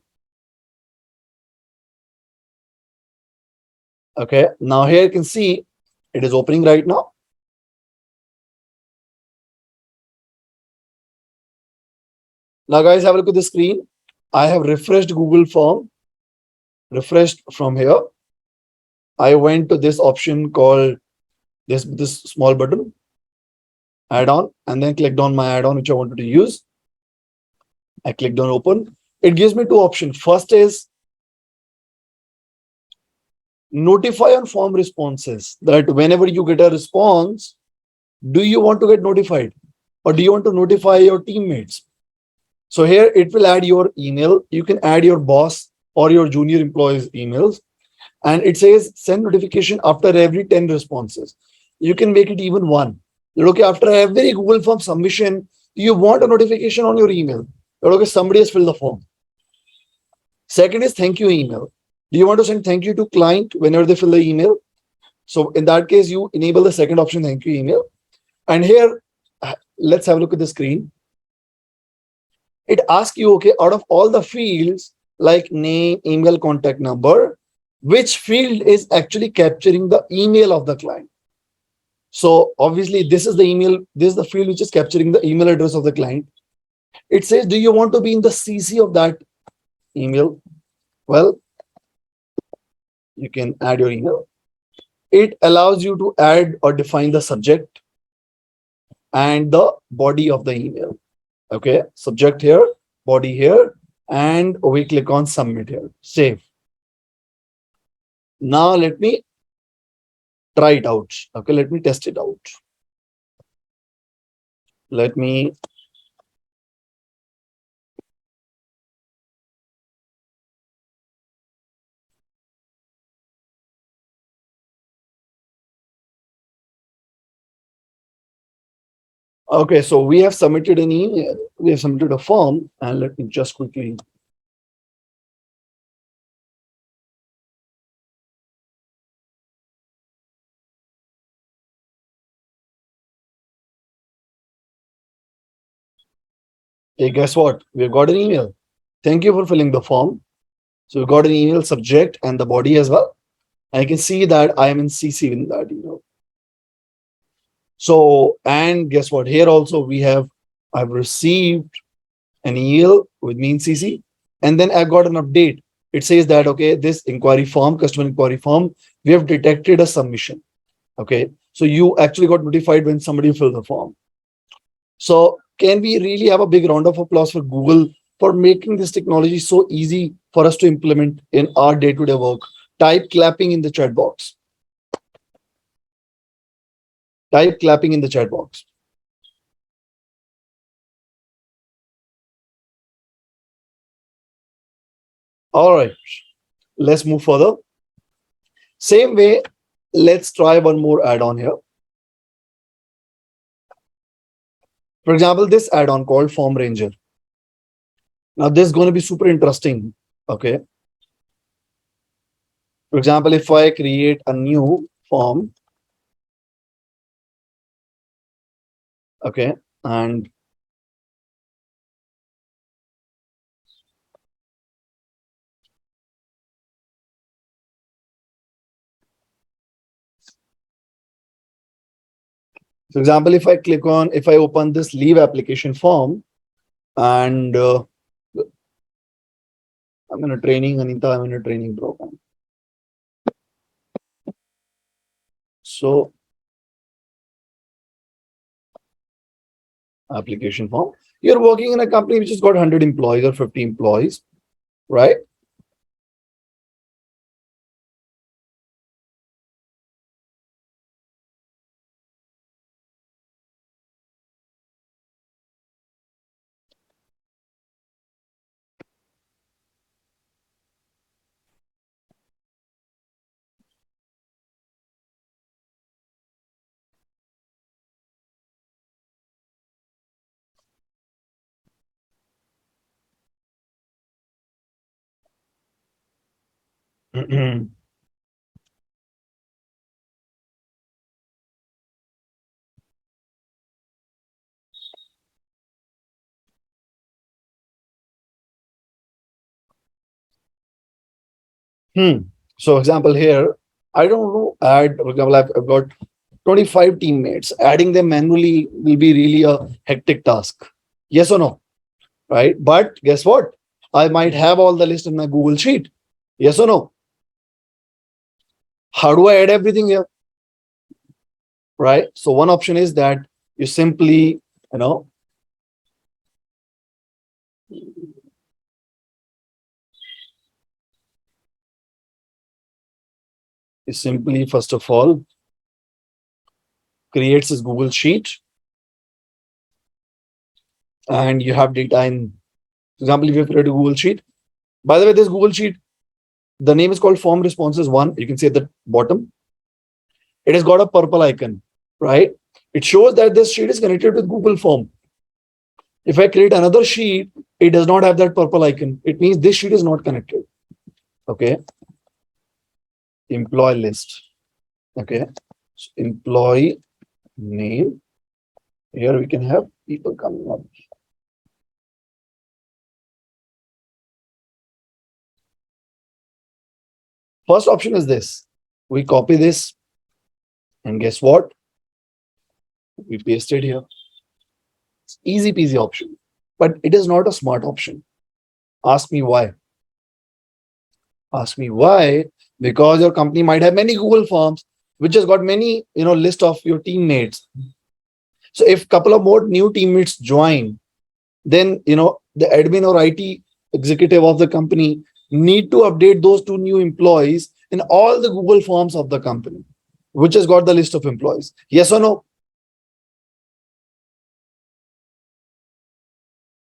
okay, now here you can see it is opening right now. Now guys, have a look at the screen. I have refreshed Google Form, refreshed from here. I went to this option called this small button, add-on, and then clicked on my add-on, which I wanted to use. I clicked on open. It gives me two options. First is notify on form responses, that whenever you get a response, do you want to get notified or do you want to notify your teammates? So here it will add your email. You can add your boss or your junior employees' emails. And it says send notification after every 10 responses. You can make it even one. Okay, after every Google Form submission, you want a notification on your email. Okay, somebody has filled the form. Second is thank you email. Do you want to send thank you to client whenever they fill the email? So in that case, you enable the second option, thank you email. And here, let's have a look at the screen. It asks you, okay, out of all the fields like name, email, contact number, which field is actually capturing the email of the client? So obviously, this is the email, this is the field which is capturing the email address of the client. It says, do you want to be in the CC of that email? Well, you can add your email. It allows you to add or define the subject and the body of the email. Okay, subject here, body here, and we click on submit here, save. Now let me try it out. Okay, let me test it out. Let me okay, so we have submitted an email, we have submitted a form, and let me just quickly. Hey, guess what? We've got an email. Thank you for filling the form. So we got an email subject and the body as well. I can see that I am in CC in that email. So, and guess what? Here also I've received an email with me in CC, and then I got an update. It says that, okay, this inquiry form, customer inquiry form, we have detected a submission. Okay. So you actually got notified when somebody filled the form. So can we really have a big round of applause for Google for making this technology so easy for us to implement in our day-to-day work? Type clapping in the chat box. Type clapping in the chat box. All right, let's move further. Same way, let's try one more add-on here. For example, this add-on called Form Ranger. Now, this is going to be super interesting. Okay. For example, if I create a new form, okay, and for example, if I open this leave application form, and I'm in a training, Anita, I'm in a training program. So, application form, you're working in a company which has got 100 employees or 50 employees, right? So example here, I don't know, add, for example, I've got 25 teammates. Adding them manually will be really a hectic task. Yes or no? Right? But guess what? I might have all the list in my Google Sheet. Yes or no? How do I add everything here? Right? So one option is that you simply, you know, you simply, first of all, creates this Google Sheet and you have data in, for example, if you have created a Google Sheet. By the way, this Google Sheet, the name is called Form Responses 1. You can see at the bottom. It has got a purple icon, right? It shows that this sheet is connected with Google Form. If I create another sheet, it does not have that purple icon. It means this sheet is not connected. Okay. Employee list. Okay. So employee name. Here we can have people coming up. First option is this. We copy this and guess what? We paste it here. It's easy peasy option, but it is not a smart option. Ask me why. Ask me why? Because your company might have many Google Forms, which has got many, list of your teammates. So if couple of more new teammates join, then, the admin or IT executive of the company need to update those two new employees in all the Google Forms of the company, which has got the list of employees. Yes or no?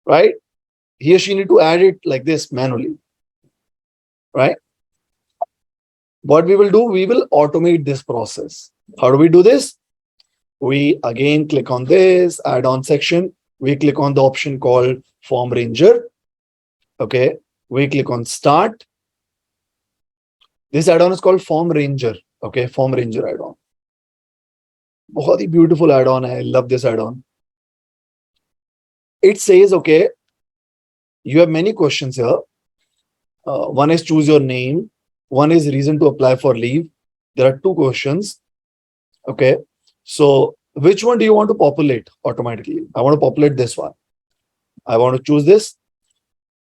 Right? He or she need to add it like this manually. Right? What we will do, we will automate this process. How do we do this? We again click on this add-on section. We click on the option called Form Ranger. Okay. We click on Start. This add-on is called Form Ranger. Okay. Form Ranger add-on. बहुत ही beautiful add-on. I love this add-on. It says, okay, you have many questions here. One is choose your name. One is reason to apply for leave. There are two questions. Okay. So which one do you want to populate automatically? I want to populate this one. I want to choose this.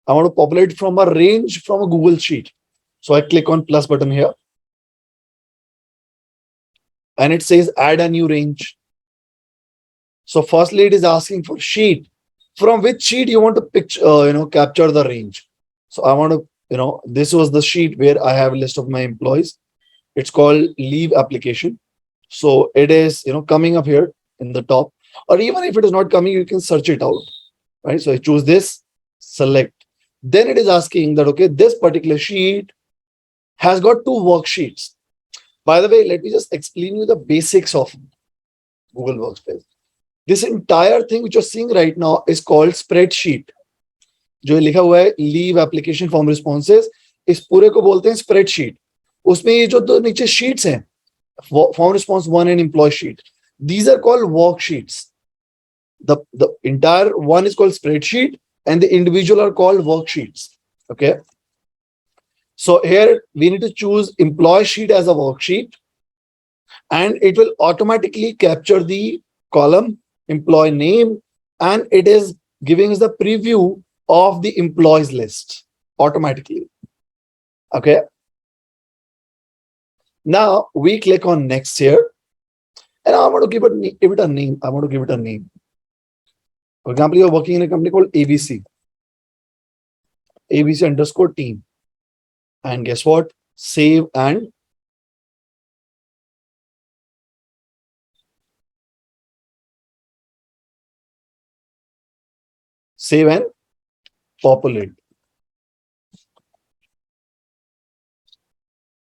I want to populate from a range from a Google Sheet. So I click on plus button here. And it says add a new range. So firstly, it is asking for sheet. From which sheet you want to picture, capture the range. So I want to, this was the sheet where I have a list of my employees. It's called leave application. So it is, coming up here in the top, or even if it is not coming, you can search it out, right? So I choose this, select. Then it is asking that, okay, this particular sheet has got two worksheets. By the way, let me just explain you the basics of Google Workspace. This entire thing which you're seeing right now is called spreadsheet. जो लिखा हुआ है leave application form responses, इस पूरे को बोलते हैं spreadsheet. उसमें ये जो दो नीचे शीट्स हैं, form response 1 and employee sheet, these are called worksheets. The entire one is called spreadsheet and the individual are called worksheets. Okay. So here we need to choose employee sheet as a worksheet and it will automatically capture the column employee name and it is giving us the preview of the employees list automatically. Okay. Now we click on next here and I want to give it a name. I want to give it a name. For example, you're working in a company called ABC underscore team. And guess what? Save and populate.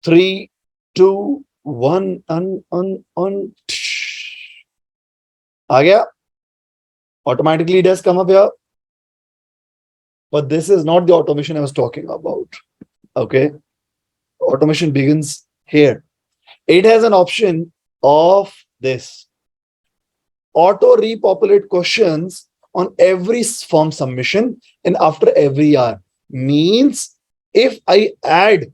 3, 2, 1, on. Automatically it has come up here. But this is not the automation I was talking about. Okay. Automation begins here. It has an option of this. Auto repopulate questions on every form submission and after every hour. Means if I add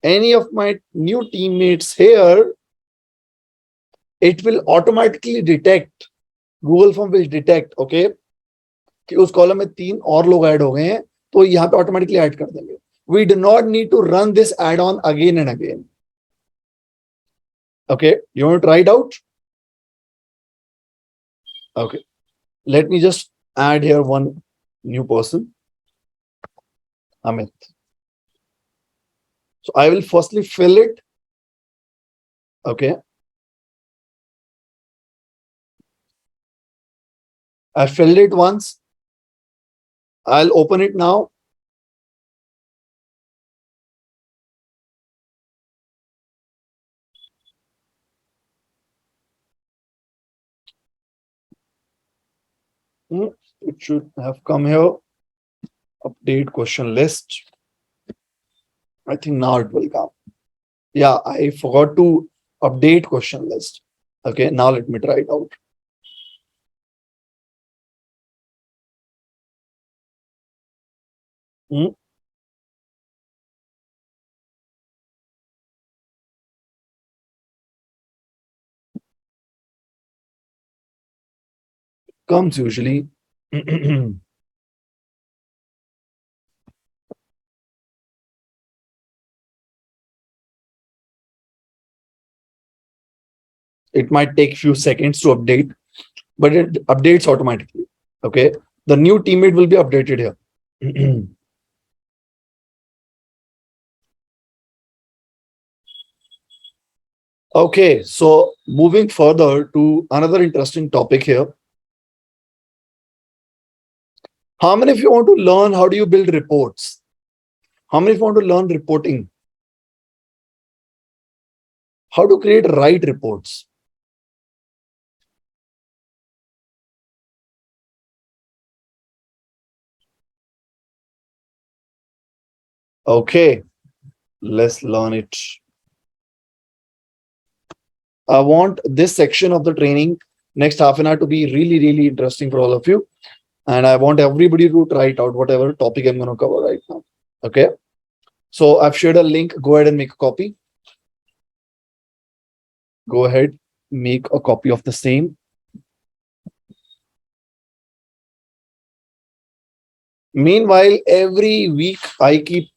any of my new teammates here, it will automatically detect, Google Form will detect, okay, कि उस column में 3 और लोग add हो गए हैं, तो यहाँ पे ऑटोमेटिकली ऐड कर देंगे. We do not need to run this add-on again and again. Okay, you want to try it out? Okay, let me just add here one new person, Amit. So I will firstly fill it. Okay, I filled it once. I'll open it now. It should have come here. Update question list. I think now it will come. Yeah, I forgot to update question list. Okay, now let me try it out. Comes usually. It might take few seconds to update, but it updates automatically. Okay, the new teammate will be updated here. Okay, so moving further to another interesting topic here. How many of you want to learn how do you build reports? How many of you want to learn reporting? How to create right reports? Okay, let's learn it. I want this section of the training next half an hour to be really, really interesting for all of you. And I want everybody to try it out, whatever topic I'm going to cover right now. Okay. So I've shared a link. Go ahead and make a copy. Go ahead, make a copy of the same. Meanwhile, every week I keep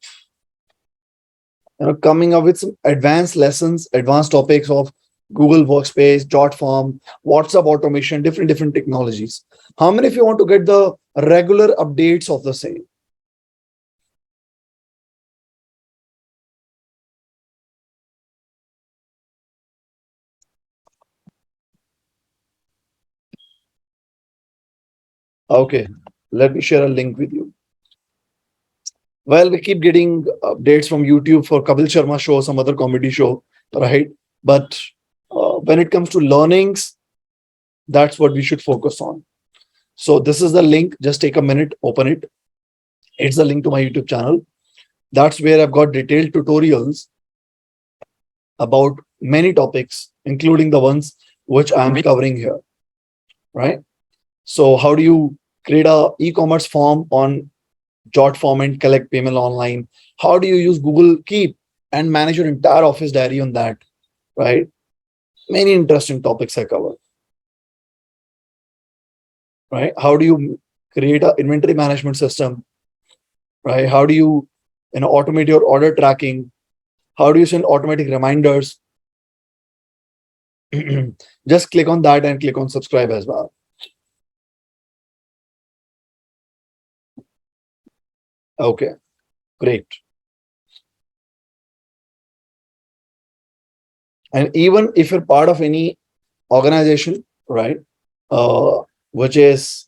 coming up with some advanced lessons, advanced topics of Google Workspace, Jotform, WhatsApp automation, different technologies. How many of you want to get the regular updates of the same? Okay, let me share a link with you. Well, we keep getting updates from YouTube for Kapil Sharma show, some other comedy show, right? But when it comes to learnings, that's what we should focus on. So this is the link. Just take a minute, open it. It's the link to my YouTube channel. That's where I've got detailed tutorials about many topics, including the ones which I'm covering here, right? So how do you create a e-commerce form on Jotform and collect payment online? How do you use Google Keep and manage your entire office diary on that, right? Many interesting topics I cover, right? How do you create an inventory management system, right? How do you automate your order tracking? How do you send automatic reminders? Just click on that and click on subscribe as well. Okay, great. And even if you're part of any organization, right, which is,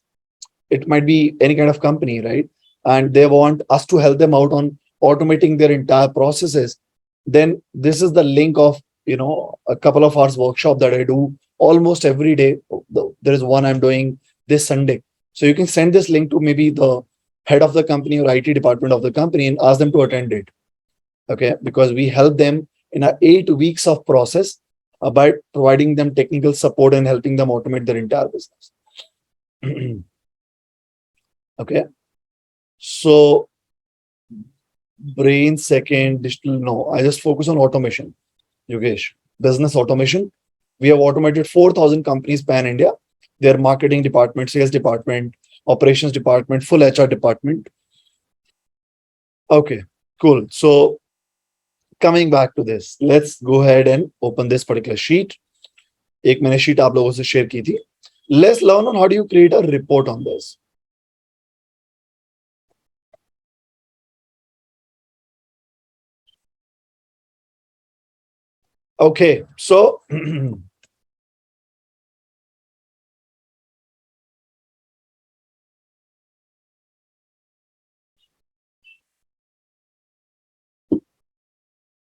it might be any kind of company, right, and they want us to help them out on automating their entire processes, then this is the link of a couple of hours workshop that I do almost every day. There is one I'm doing this Sunday, so you can send this link to maybe the head of the company or IT department of the company and ask them to attend it. Okay, because we help them in a 8 weeks of process by providing them technical support and helping them automate their entire business. Okay, so brain second, digital no. I just focus on automation. Yogesh, business automation. We have automated 4,000 companies pan India. Their marketing department, sales department, operations department, full HR department. Okay, cool. So coming back to this, let's go ahead and open this particular sheet. एक मैंने sheet आप लोगों से share की थी. Let's learn on how do you create a report on this. Okay, so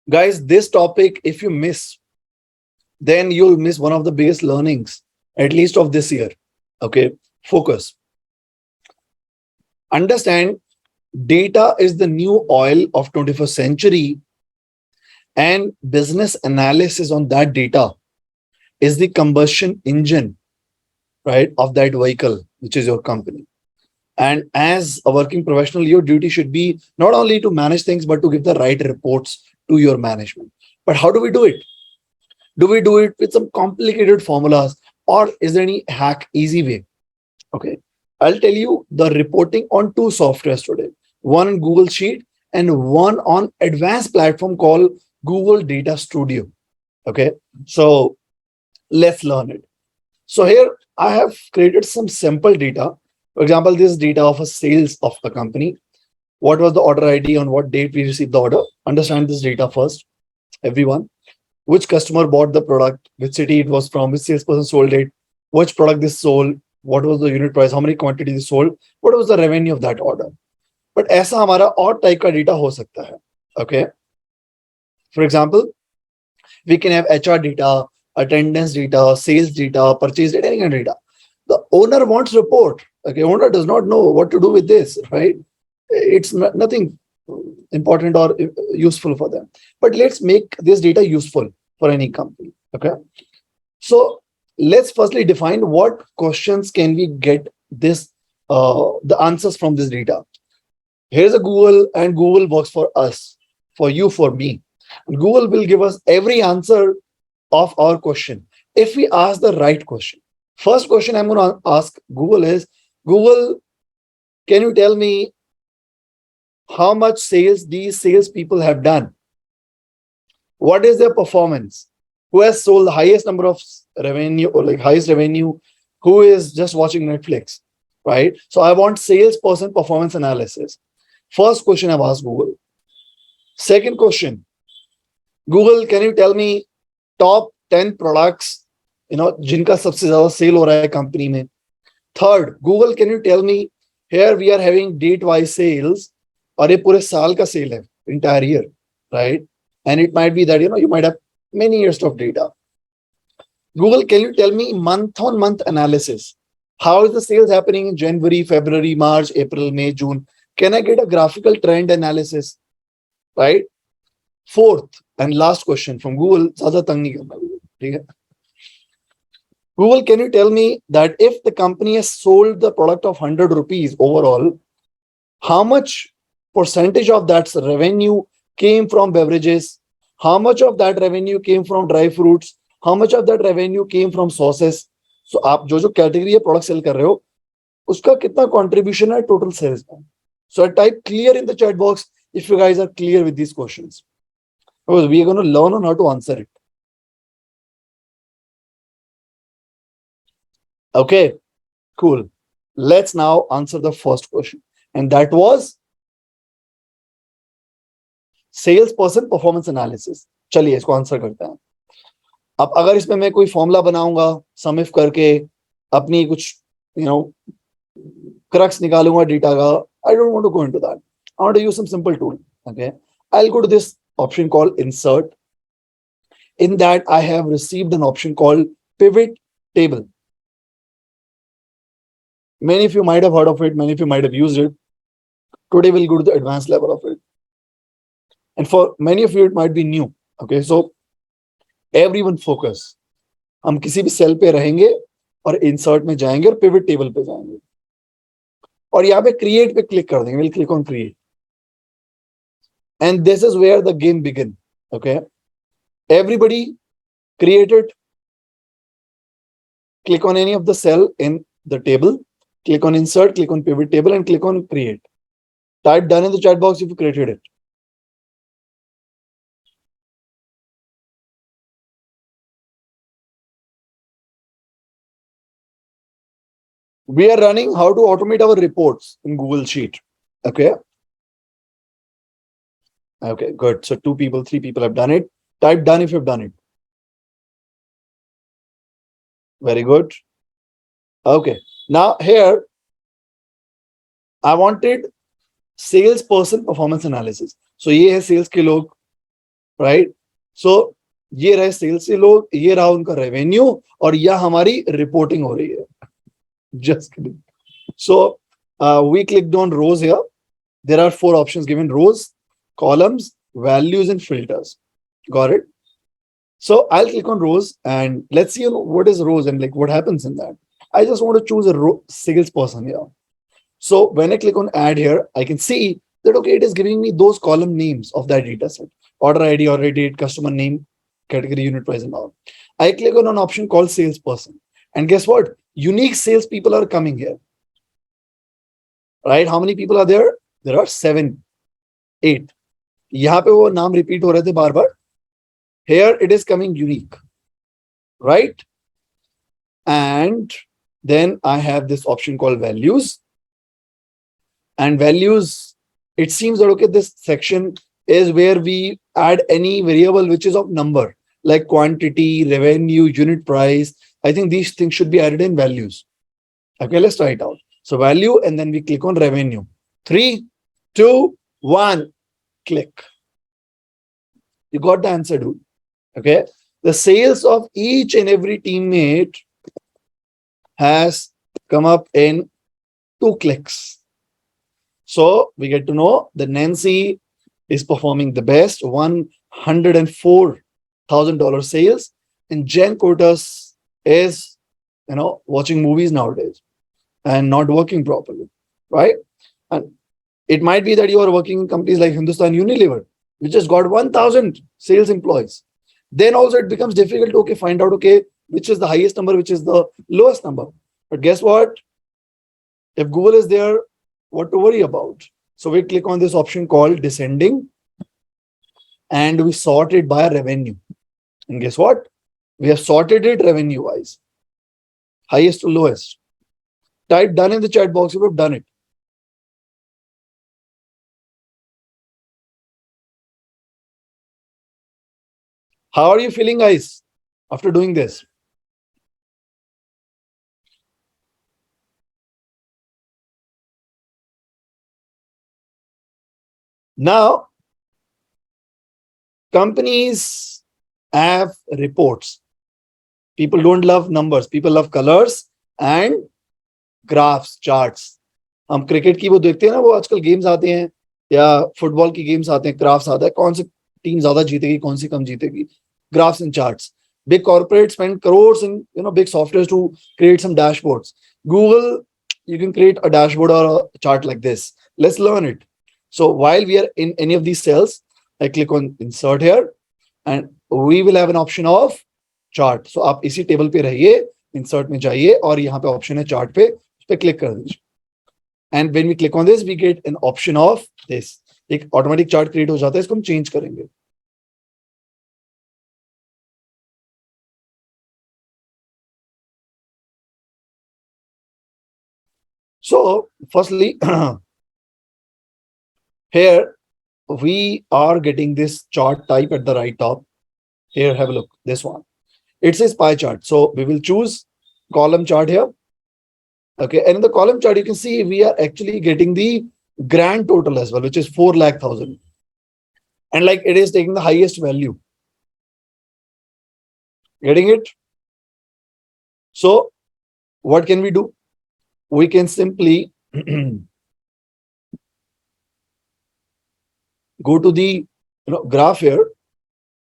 guys, this topic, if you miss, then you'll miss one of the biggest learnings, at least of this year. Okay, focus. Understand, data is the new oil of 21st century, and business analysis on that data is the combustion engine, right, of that vehicle, which is your company. And as a working professional, your duty should be not only to manage things, but to give the right reports to your management. But how do we do it? Do we do it with some complicated formulas, or is there any hack, easy way? Okay, I'll tell you the reporting on two softwares today, one on Google Sheet and one on advanced platform called Google Data Studio. Okay, so let's learn it. So here I have created some sample data. For example, this data of a sales of a company. What was the order ID, on what date we received the order? Understand this data first, everyone. Which customer bought the product, which city it was from, which salesperson sold it, which product this sold, what was the unit price, how many quantities is sold, what was the revenue of that order. But ऐसा हमारा और type का data हो सकता है. Okay, for example, we can have HR data, attendance data, sales data, purchase data, any kind of data. The owner wants report. Okay, owner does not know what to do with this, right? It's nothing important or useful for them. But let's make this data useful for any company. Okay, so let's firstly define what questions can we get this the answers from this data. Here's a Google, and Google works for us, for you, for me. Google will give us every answer of our question if we ask the right question. First question I'm going to ask Google is, Google, can you tell me how much sales these sales people have done? What is their performance? Who has sold the highest number of revenue, or like highest revenue? Who is just watching Netflix, right? So I want salesperson performance analysis. First question I've asked Google. Second question, Google, can you tell me top 10 products, जिनका सबसे ज़्यादा cell हो रहा है company में? Third, Google, can you tell me, here we are having date-wise sales, और ये पूरे साल का सेल है, entire year, right? And it might be that, you might have many years of data. Google, can you tell me month-on-month analysis? How is the sales happening in January, February, March, April, May, June? Can I get a graphical trend analysis, right? Fourth and last question from Google, ज़्यादा तंग नहीं करना, ठीक है? Google, can you tell me that if the company has sold the product of 100 rupees overall, how much percentage of that revenue came from beverages? How much of that revenue came from dry fruits? How much of that revenue came from sauces? So आप जो category है product sell कर रहे हो, उसका कितना contribution है total sales में? So I type clear in the chat box if you guys are clear with these questions. Because we are going to learn on how to answer it. Okay, cool. Let's now answer the first question. And that was salesperson performance analysis. चलिए इसको answer करते हैं. अब अगर इसमें मैं कोई formula बनाऊंगा, सम इफ करके अपनी कुछ क्रक्स निकालूंगा डेटा का, I don't want to go into that. I want to use some simple tool. Okay, I'll go to this option called insert. In that, I have received an option called pivot table. Many of you might have heard of it. Many of you might have used it. Today, we'll go to the advanced level of it. And for many of you, it might be new. Okay, so everyone focus. हम किसी भी cell पे रहेंगे और insert में जाएंगे और pivot table पे जाएंगे और यहाँ पे क्रिएट पे क्लिक कर देंगे. We'll click on create. And this is where the game begins. Okay. Everybody create it. Click on any of the cell in the table. Click on insert, click on pivot table, and click on create. Type done in the chat box if you created it. We are running how to automate our reports in Google Sheet. Okay. Okay, good. So 2 people, 3 people have done it. Type done if you've done it. Very good. Okay. Now here, I wanted salesperson performance analysis. So ये है sales के लोग, right? So ये रहे sales के लोग, ये रहा उनका revenue और यह हमारी reporting हो रही है. Just kidding. So we clicked on rows here. There are 4 options given: rows, columns, values, and filters. Got it? So I'll click on rows and let's see what is rows and like what happens in that. I just want to choose a row salesperson here. So when I click on add here, I can see that, okay, it is giving me those column names of that data set: order ID, order date, customer name, category, unit price, and all. I click on an option called salesperson. And guess what? Unique salespeople are coming here. Right? How many people are there? There are 7, 8. यहाँ पे वो नाम repeat हो रहे थे बार बार. Here it is coming unique. Right? And then I have this option called values. And values, it seems that, okay, this section is where we add any variable which is of number, like quantity, revenue, unit price. I think these things should be added in values. Okay, let's try it out. So value, and then we click on revenue. 3, 2, 1, click. You got the answer, dude. Okay. The sales of each and every teammate has come up in 2 clicks. So we get to know that Nancy is performing the best, $104,000 sales, and Jen Cortas is, watching movies nowadays and not working properly, right? And it might be that you are working in companies like Hindustan Unilever, which has got 1,000 sales employees. Then also it becomes difficult to find out, which is the highest number, which is the lowest number. But guess what? If Google is there, what to worry about? So we click on this option called descending and we sort it by revenue. And guess what? We have sorted it revenue wise, highest to lowest. Type done in the chat box if you've done it. How are you feeling, guys, after doing this? Now, companies have reports. People don't love numbers. People love colors and graphs, charts. हम cricket की वो देखते हैं ना, वो आजकल games आते हैं या फुटबॉल की गेम्स आते हैं, ग्राफ्स आता है, कौन सी टीम ज्यादा जीतेगी, कौन सी कम जीतेगी. Graphs and charts. Big corporates spend crores in big softwares to create some dashboards. Google, you can create a dashboard or a chart like this. Let's learn it. So while we are in any of these cells, I click on insert here and we will have an option of chart. So आप इसी table पे रहिए, insert में जाइए और यहाँ पे option है चार्ट पे, उस पे क्लिक कर दीजिए. And when we click on this, we get an option of this. एक ऑटोमेटिक चार्ट क्रिएट हो जाता है, इसको हम चेंज करेंगे. So firstly, here we are getting this chart type at the right top. Here, have a look, this one. It says pie chart. So we will choose column chart here. Okay, and in the column chart, you can see we are actually getting the grand total as well, which is 4,00,000. And like it is taking the highest value. Getting it? So what can we do? We can simply go to the graph here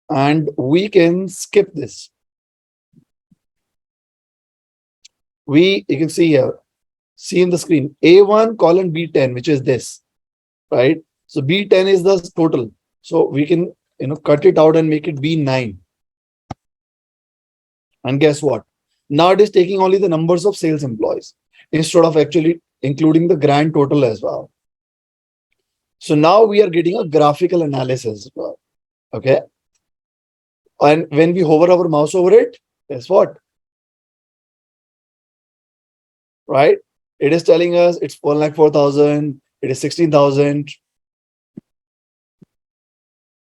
and we can skip this. You can see here, see in the screen, A1 colon B10, which is this, right? So B10 is the total. So we can cut it out and make it B9. And guess what? Now it is taking only the numbers of sales employees instead of actually including the grand total as well. So now we are getting a graphical analysis as well. Okay. And when we hover our mouse over it, guess what? Right? It is telling us it's 1,04,000, it is 16,000.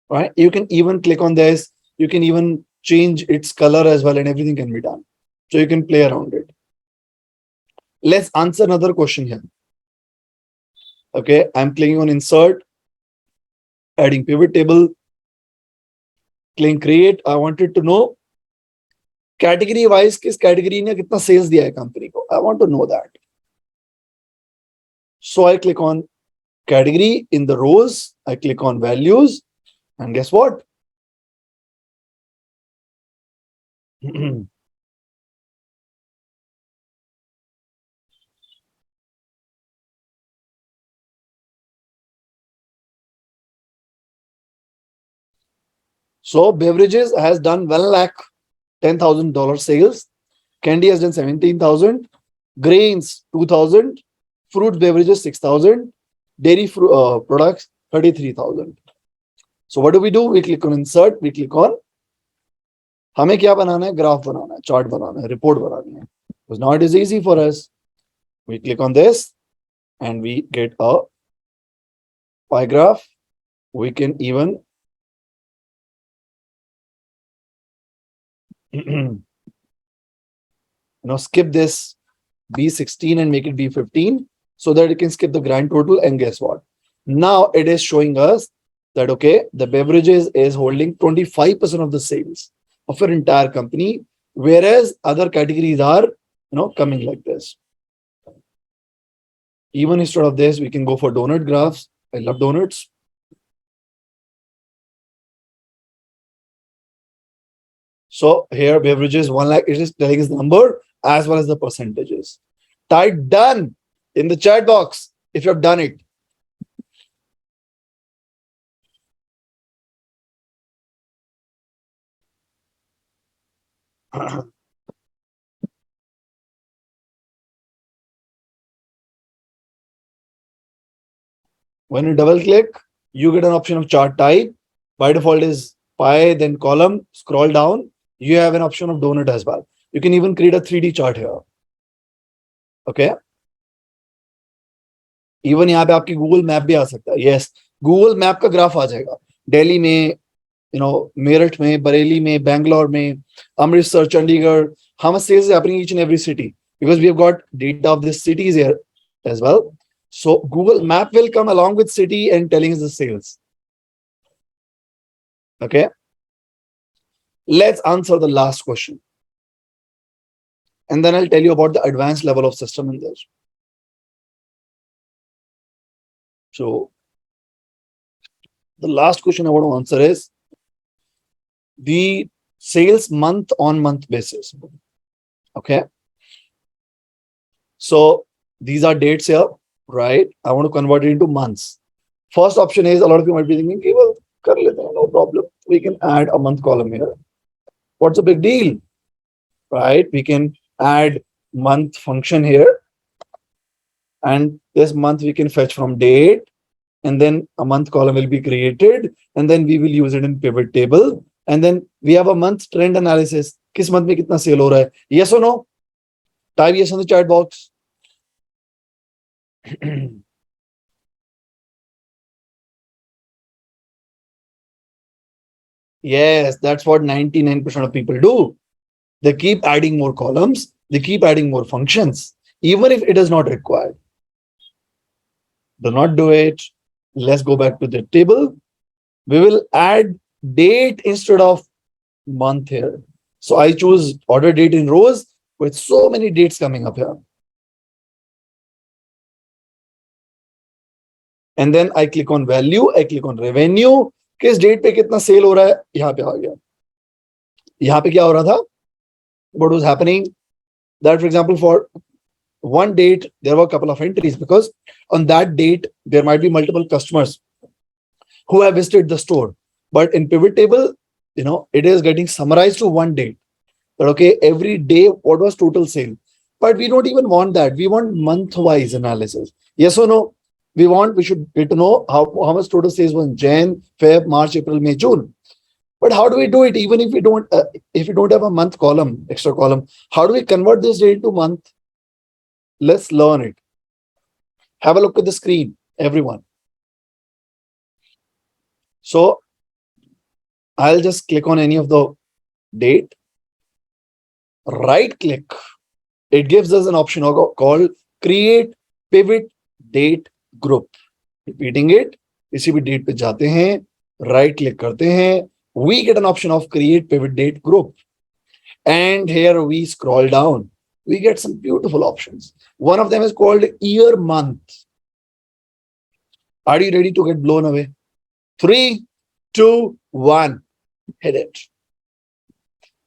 Right? You can even click on this. You can even change its color as well, and everything can be done. So you can play around it. Let's answer another question here. Okay, I'm clicking on insert, adding pivot table, clicking create. I wanted to know category wise किस category ने कितना sales दिया है company को. I want to know that. So I click on category in the rows. I click on values, and guess what? So beverages has done $1,10,000 sales. Candy has done 17,000. Grains 2,000. Fruit beverages 6,000. Dairy products 33,000. So what do? We click on insert. We click on हमें क्या बनाना है? Graph बनाना है, chart बनाना है, report बनानी है. Because now it is easy for us. We click on this and we get a pie graph. We can even skip this B16 and make it B15 so that it can skip the grand total. And guess what? Now it is showing us that, okay, the beverages is holding 25% of the sales of your entire company, whereas other categories are, coming like this. Even instead of this, we can go for donut graphs. I love donuts. So here beverages 1 lakh, it is telling us the number as well as the percentages. Type done in the chat box if you have done it. When you double click, you get an option of chart type. By default is pie, then column. Scroll down. You have an option of donut as well. You can even create a 3D chart here. Okay. Even यहाँ पे आपकी Google Map भी आ सकता है. Yes, Google Map का graph आ जाएगा. दिल्ली में, मेरठ में, बरेली में, Bangalore में, Amritsar, Chandigarh. How much sales is happening each and every city? Because we have got data of the cities here as well. So Google Map will come along with city and telling us the sales. Okay. Let's answer the last question. And then I'll tell you about the advanced level of system in this. So the last question I want to answer is the sales month on month basis. Okay. So these are dates here, right? I want to convert it into months. First option is, a lot of you might be thinking, okay, well, no problem. We can add a month column here. What's the big deal? Right? We can add month function here. And this month we can fetch from date. And then a month column will be created. And then we will use it in pivot table. And then we have a month trend analysis. Kis month mein kitna sale ho raha hai? Yes or no? Type yes in the chat box. Yes, that's what 99% of people do. They keep adding more columns. They keep adding more functions, even if it is not required. Do not do it. Let's go back to the table. We will add date instead of month here. So I choose order date in rows with so many dates coming up here. And then I click on value. I click on revenue. किस date पे कितना cell हो रहा है यहाँ पे आ गया. यहाँ पे क्या हो रहा था? What was happening? That, for example, for one date, there were a couple of entries because on that date, there might be multiple customers who have visited the store. But in pivot table, it is getting summarized to one date. But okay, every day, what was total sale? But we don't even want that. We want month-wise analysis. Yes or no? We should get to know how much total sales was in Jan, Feb, March, April, May, June. But how do we do it? Even if we don't have a month column, extra column, how do we convert this date into month? Let's learn it. Have a look at the screen, everyone. So I'll just click on any of the date, right click. It gives us an option called create pivot date group. Repeating it, किसी भी date पे जाते हैं, right click करते हैं, we get an option of create pivot date group. And here we scroll down. We get some beautiful options. One of them is called year month. Are you ready to get blown away? 3, 2, 1. Hit it.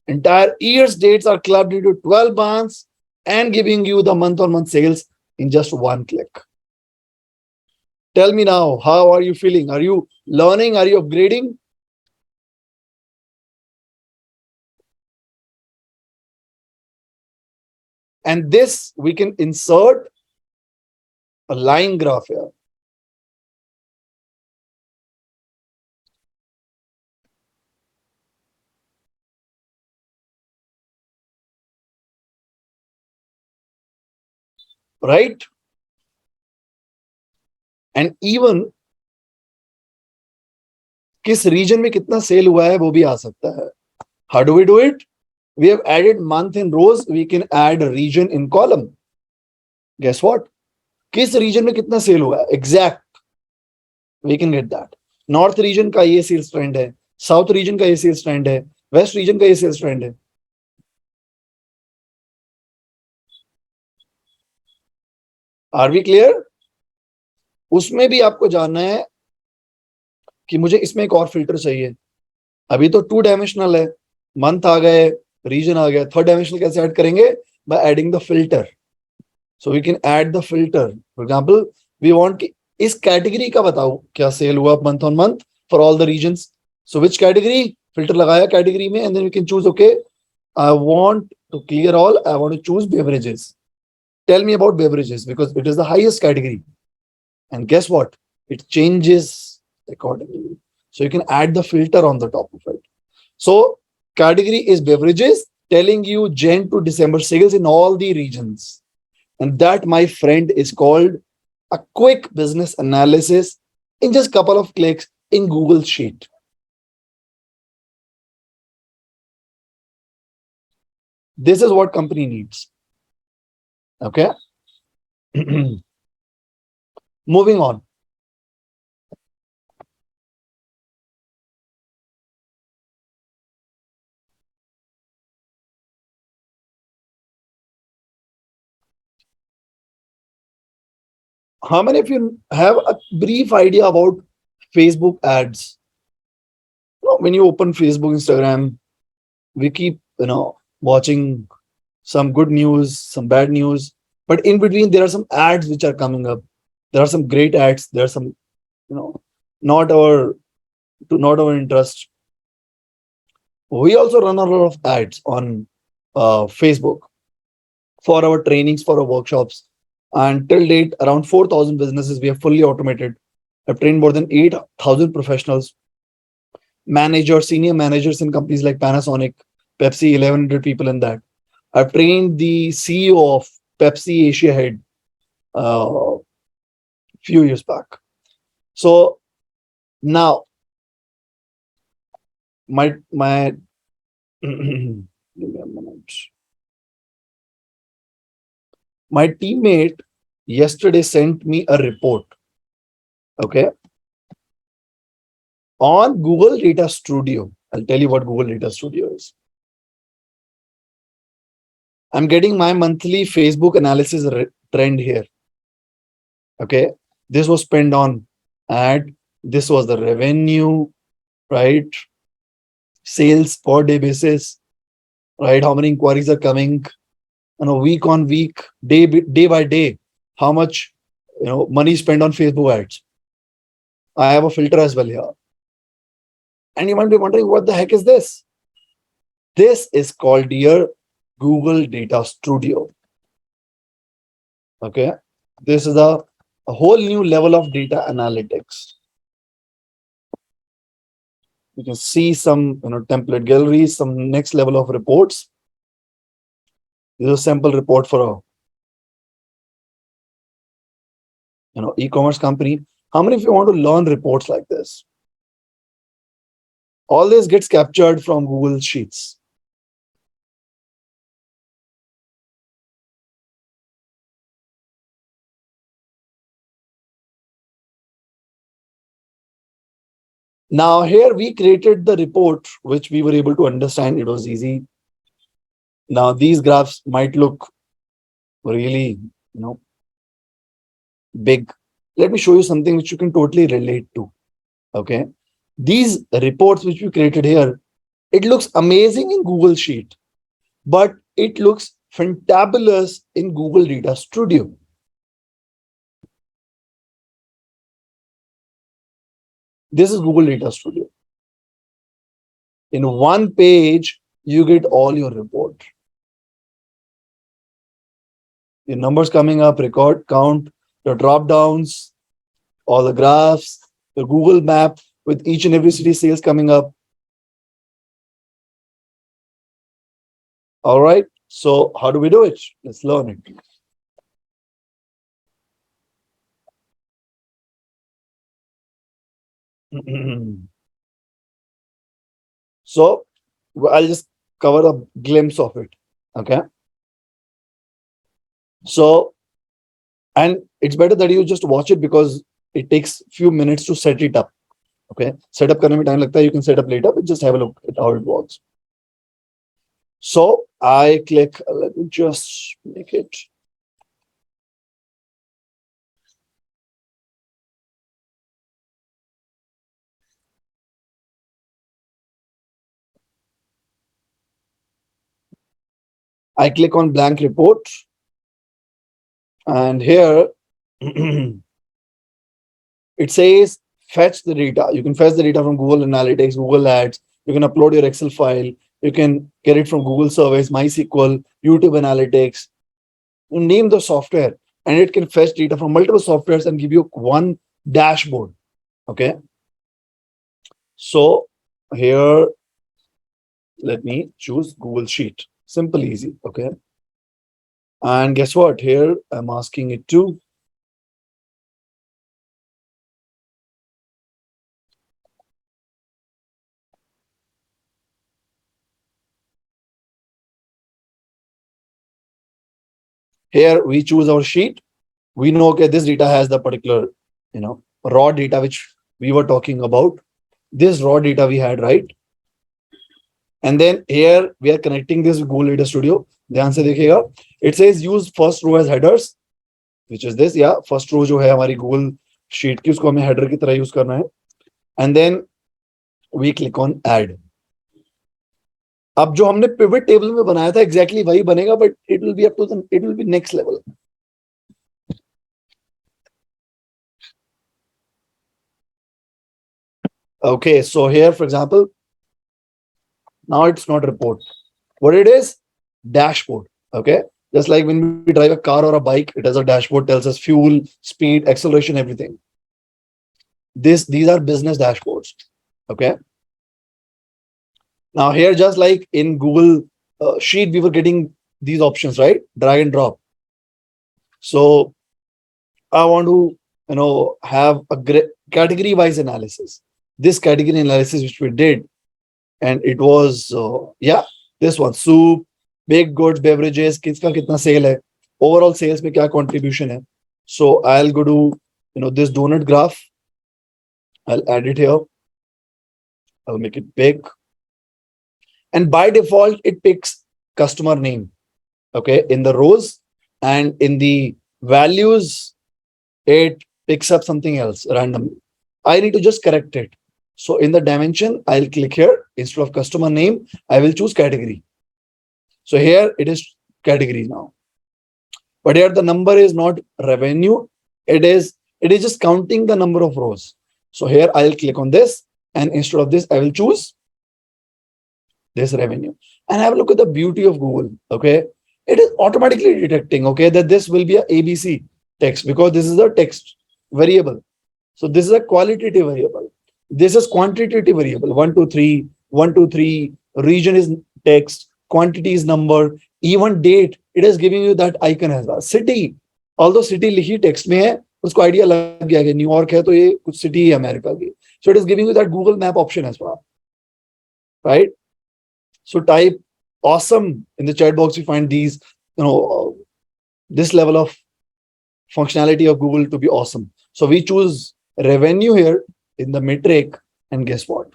Entire year's dates are clubbed into 12 months and giving you the month-on-month sales in just one click. Tell me now, how are you feeling? Are you learning? Are you upgrading? And this, we can insert a line graph here. Right? And even किस region में कितना sale हुआ है वो भी आ सकता है. How do we do it? We have added month in rows. We can add region in column. Guess what? किस region में कितना sale हुआ है? Exact. We can get that. North region का ये sales trend है. South region का ये sales trend है. West region का ये sales trend है. Are we clear? उसमें भी आपको जानना है कि मुझे इसमें एक और फिल्टर चाहिए. अभी तो 2 डायमेंशनल है, मंथ आ गए, रीजन आ गया. 3rd डायमेंशनल कैसे ऐड करेंगे? By adding the filter. So we can add the filter. For example, we want कि इस कैटेगरी का बताओ क्या सेल हुआ month on month for all the regions. So which category? Filter लगाया कैटेगरी में, and then we can choose. Okay, I want to clear all. I want to choose beverages. Tell me about beverages because it is the highest category. And guess what? It changes accordingly. So you can add the filter on the top of it. So category is beverages, telling you Jan to December sales in all the regions. And that, my friend, is called a quick business analysis in just a couple of clicks in Google Sheet. This is what company needs. Okay. Moving on. How many of you have a brief idea about Facebook ads? When you open Facebook, Instagram, we keep, watching some good news, some bad news, but in between there are some ads which are coming up. There are some great ads. There are some, not our interest. We also run a lot of ads on Facebook for our trainings, for our workshops. And till date, around 4,000 businesses we have fully automated. I've trained more than 8,000 professionals, managers, senior managers in companies like Panasonic, Pepsi, 1,100 people in that. I've trained the CEO of Pepsi Asia Head few years back. So now my give me a moment. My teammate yesterday sent me a report, okay, on Google Data Studio. I'll tell you what Google Data Studio is. I'm getting my monthly Facebook analysis trend here. Okay, this was spent on ad. This was the revenue, right? Sales per day basis, right? How many inquiries are coming? Week on week, day by day, how much money spent on Facebook ads. I have a filter as well here. And you might be wondering, what the heck is this? This is called your Google Data Studio. Okay. This is a whole new level of data analytics. You can see some template galleries, some next level of reports. This is a sample report for a e-commerce company. How many of you want to learn reports like this? All this gets captured from Google Sheets. Now here we created the report, which we were able to understand. It was easy. Now these graphs might look really, big. Let me show you something which you can totally relate to. Okay. These reports which we created here, it looks amazing in Google Sheet, but it looks fantabulous in Google Data Studio. This is Google Data Studio. In one page, you get all your report. The numbers coming up, record count, the drop downs, all the graphs, the Google map with each and every city sales coming up. All right. So how do we do it? Let's learn it. So I'll just cover a glimpse of it. Okay. So, and it's better that you just watch it because it takes few minutes to set it up. Okay. Set up karne mein time lagta hai. You can set up later, but just have a look at how it works. So I click, let me just make it. I click on blank report. And here it says fetch the data. You can fetch the data from Google Analytics, Google Ads. You can upload your Excel file. You can get it from Google Service, MySQL, YouTube Analytics. You name the software and it can fetch data from multiple softwares and give you one dashboard. Okay. So here, let me choose Google Sheet. Simple, easy. Okay. And guess what? Here I'm asking it to here we choose our sheet. We know, okay, this data has the particular, raw data which we were talking about. This raw data we had, right? And then here we are connecting this with Google Data Studio. ध्यान से देखिएगा. It says use first row as headers, which is this. Yeah, first row जो है हमारी Google Sheet की, उसको हमें header की तरह use करना है. And then we click on add. अब जो हमने pivot table में बनाया था exactly वही बनेगा, but it will be next level. Okay, so here, for example, now it's not report. What it is? Dashboard. Okay, just like when we drive a car or a bike, it has a dashboard, tells us fuel, speed, acceleration, everything. These are business dashboards. Okay. Now here, just like in Google Sheet, we were getting these options, right? Drag and drop. So I want to, have a category-wise analysis. This category analysis which we did, and it was this one: soup, baked goods, beverages, किसका कितना sale है, overall sales में क्या contribution है. So I'll go to this donut graph. I'll add it here. I'll make it big, and by default it picks customer name. Okay, in the rows, and in the values it picks up something else randomly. I need to just correct it. So in the dimension, I'll click here. Instead of customer name, I will choose category. So here it is category now. But here the number is not revenue. It is just counting the number of rows. So here I'll click on this, and instead of this, I will choose this revenue. And have a look at the beauty of Google. Okay, it is automatically detecting, okay, that this will be a ABC text because this is a text variable. So this is a qualitative variable. This is quantitative variable. 1, 2, 3, 1, 2, 3. Region is text. Quantity is number. Even date. It is giving you that icon as well. City. Although city लिखी text में है, उसको idea लग गया कि New York है तो ये कुछ city है अमेरिका की. So it is giving you that Google Map option as well. Right? So type awesome in the chat box. You find these, this level of functionality of Google to be awesome. So we choose revenue here in the metric, and guess what?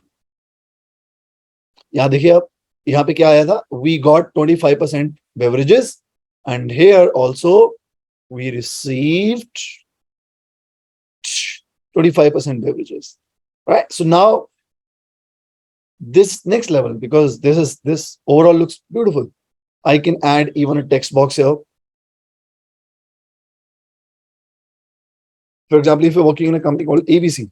यहाँ देखिए आप, यहाँ पे क्या आया था? We got 25% beverages, and here also we received 25% beverages. Right? So now this next level, because this overall looks beautiful. I can add even a text box here. For example, if you're working in a company called ABC,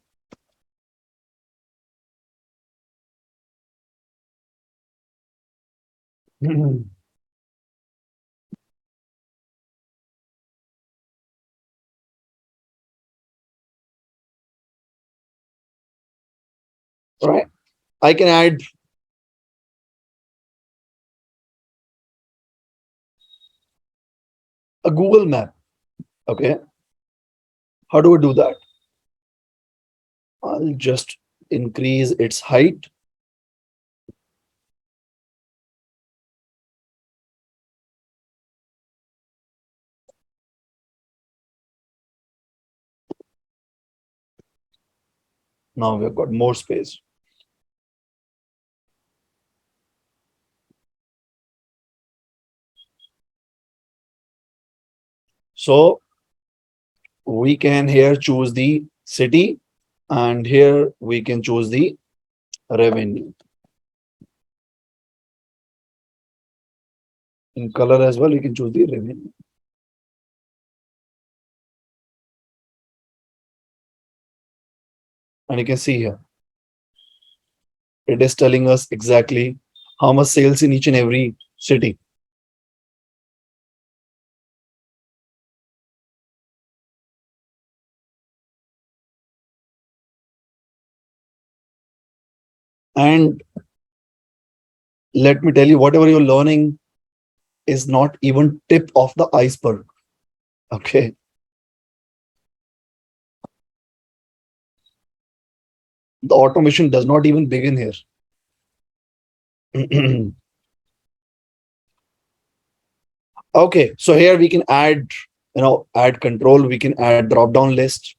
right? I can add a Google map. Okay. How do I do that? I'll just increase its height. Now we've got more space. So we can here choose the city, and here we can choose the revenue. In color as well, we can choose the revenue. And you can see here, it is telling us exactly how much sales in each and every city. And let me tell you, whatever you're learning is not even tip of the iceberg. Okay. The automation does not even begin here. Okay, so here we can add, add control. We can add drop down list.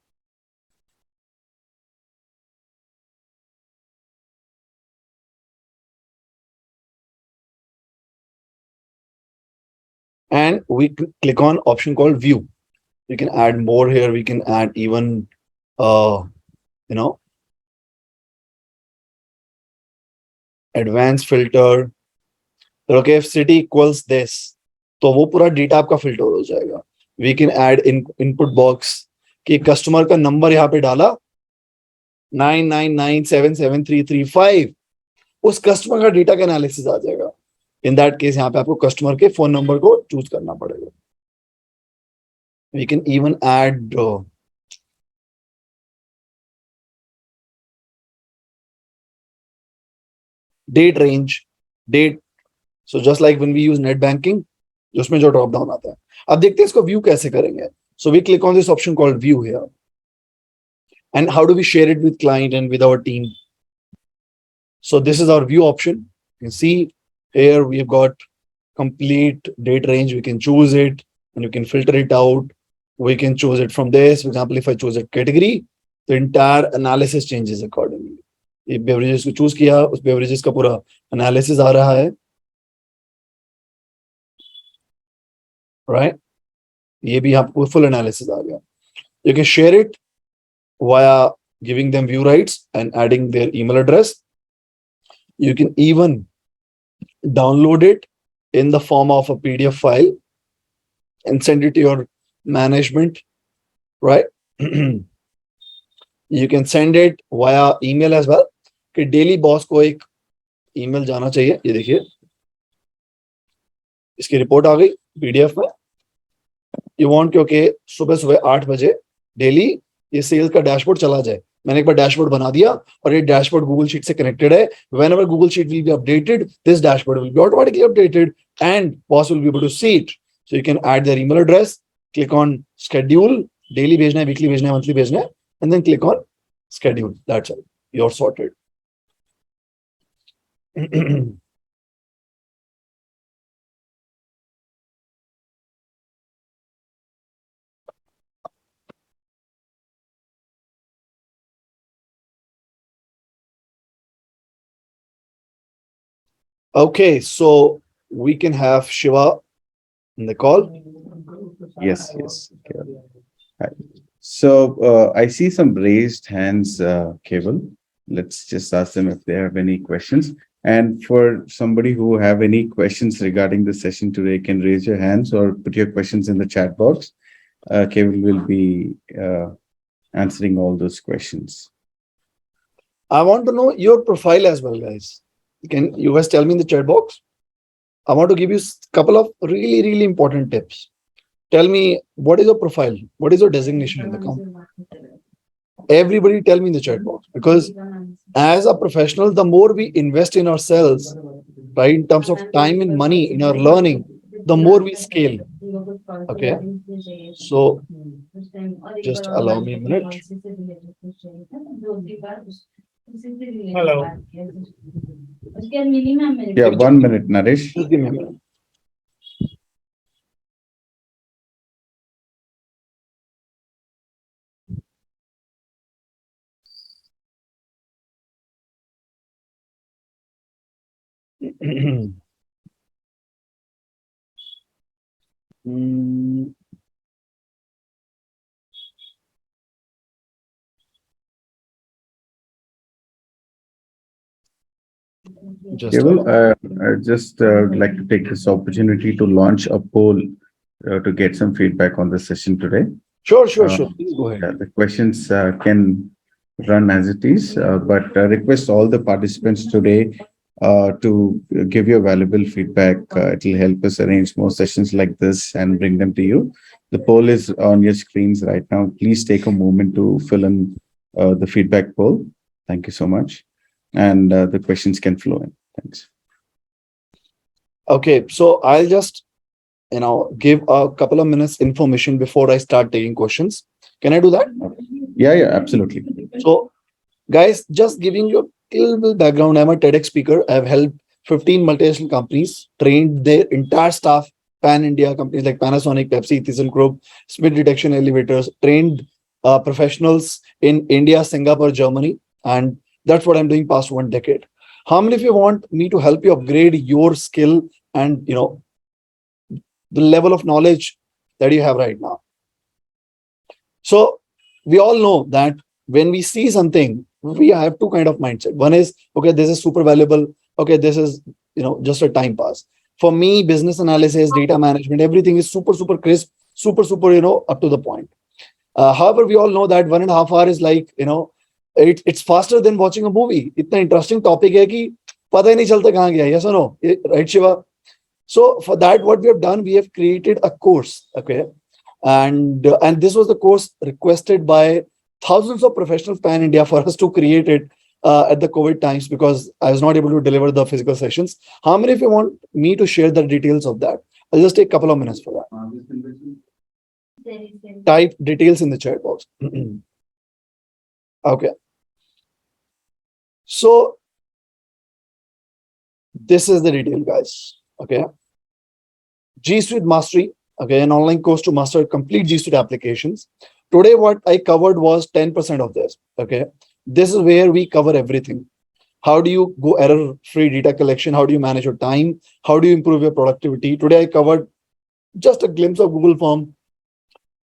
And we click on option called view. We can add more here. We can add even, advanced filter. Okay, if city equals this, तो वो पूरा data आपका filter हो जाएगा. We can add input box कि customer का number यहाँ पे डाला 999773335, उस कस्टमर का डेटा का एनालिसिस आ जाएगा. इन दैट केस यहाँ पे आपको कस्टमर के फोन नंबर को चूज करना पड़ेगा. We can even add date range, date. So just like when we use net banking, उसमें जो ड्रॉप डाउन आता है. अब देखते हैं इसको व्यू कैसे करेंगे. So we click on this option called view here. And how do we share it with client and with our team? So this is our view option. You can see here we've got complete date range. We can choose it and you can filter it out. We can choose it from this. For example, if I choose a category, the entire analysis changes accordingly. ये beverages को choose किया, उस beverages का पूरा analysis आ रहा है. Right? ये भी आपको full analysis आ गया. You can share it via giving them view rights and adding their email address. You can even download it in the form of a PDF file and send it to your management, right? You can send it via email as well. कि daily boss को एक email जाना चाहिए. ये देखिए, इसकी report आ गई PDF में. यू वांट क्योंकि सुबह सुबह 8 बजे डेली ये सेल्स का डैशबोर्ड चला जाए. मैंने एक बार डैशबोर्ड बना दिया और ये डैशबोर्ड गूगल शीट से कनेक्टेड है. whenever Google sheet will be updated, this dashboard will be automatically updated and boss will be able to see it. So you can add their email address, click on schedule, daily भेजना है, weekly भेजना है, monthly भेजना है, and then click on schedule. That's it. You're sorted. Okay, so we can have Shiva in the call. Yes, yes. Okay. Hi. So I see some raised hands, Keval. Let's just ask them if they have any questions. And for somebody who have any questions regarding the session today, can raise your hands or put your questions in the chat box. Keval will be answering all those questions. I want to know your profile as well, guys. Can you guys tell me in the chat box? I want to give you a couple of really, really important tips. Tell me, what is your profile? What is your designation in the company? Everybody tell me in the chat box, because as a professional, the more we invest in ourselves, right, in terms of time and money in our learning, the more we scale. Okay. So just allow me a minute. Hello. Yeah, 1 minute, Naresh. Just give me a minute. Just Keval, I just would like to take this opportunity to launch a poll to get some feedback on the session today. sure. Please go ahead. The questions can run as it is, but request all the participants today to give your valuable feedback. It will help us arrange more sessions like this and bring them to you. The poll is on your screens right now. Please take a moment to fill in the feedback poll. Thank you so much. And the questions can flow in. Thanks. Okay, so I'll just give a couple of minutes information before I start taking questions. Can I do that? Yeah, absolutely. So, guys, just giving you a little bit background. I'm a TEDx speaker. I've helped 15 multinational companies, trained their entire staff, pan-India companies like Panasonic, Pepsi, ThyssenKrupp, Smith Detection Elevators, trained professionals in India, Singapore, Germany, and that's what I'm doing past 1 decade. How many of you want me to help you upgrade your skill and the level of knowledge that you have right now? So we all know that when we see something, we have two kind of mindset. One is, okay, this is super valuable. Okay, this is just a time pass. For me, business analysis, data management, everything is super crisp, super up to the point. However, we all know that 1.5 hours is like it's faster than watching a movie. It's an interesting topic hai ki pata hi nahi chalta kahan gaya. Yes or no? Right, Shiva? So for that, what we have done, we have created a course. Okay, and this was the course requested by thousands of professionals pan India for us to create it at the COVID times, because I was not able to deliver the physical sessions. How many of you want me to share the details of that? I'll just take a couple of minutes for that. Type details in the chat box. Okay. So this is the detail, guys. Okay. G Suite Mastery. Okay, an online course to master complete G Suite applications. Today, what I covered was 10% of this. Okay. This is where we cover everything. How do you go error-free data collection? How do you manage your time? How do you improve your productivity? Today, I covered just a glimpse of Google Form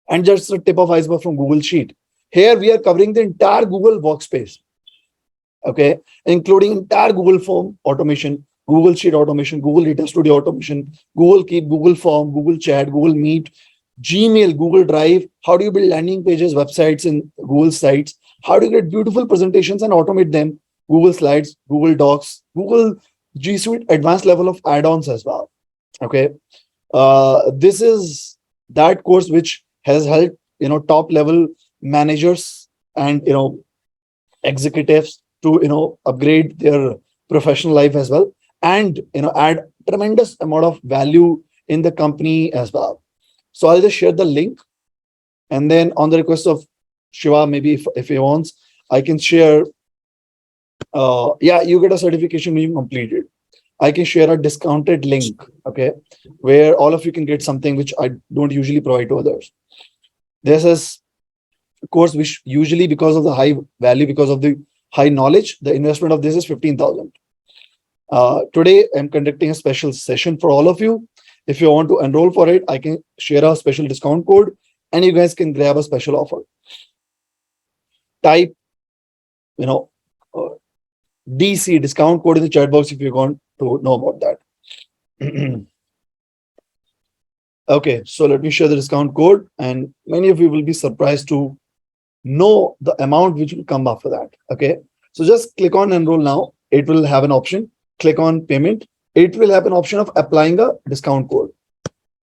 and just a tip of iceberg from Google Sheet. Here, we are covering the entire Google Workspace. Okay, including entire Google Form automation, Google Sheet automation, Google Data Studio automation, Google Keep, Google Form, Google Chat, Google Meet, Gmail, Google Drive. How do you build landing pages, websites, and Google sites? How do you create beautiful presentations and automate them? Google Slides, Google Docs, Google G Suite, advanced level of add-ons as well. Okay, this is that course which has helped top level managers and executives to upgrade their professional life as well, and add tremendous amount of value in the company as well. So I'll just share the link, and then on the request of Shiva, maybe if he wants, I can share. Yeah, you get a certification when you complete it. I can share a discounted link, okay, where all of you can get something which I don't usually provide to others. This is a course which usually, because of the high value, because of the high knowledge, the investment of this is 15,000. Today, I'm conducting a special session for all of you. If you want to enroll for it, I can share a special discount code and you guys can grab a special offer. Type, DC discount code in the chat box if you want to know about that. Okay, so let me share the discount code, and many of you will be surprised to know the amount which will come after that. Okay, so just click on enroll now. It will have an option. Click on payment. It will have an option of applying a discount code.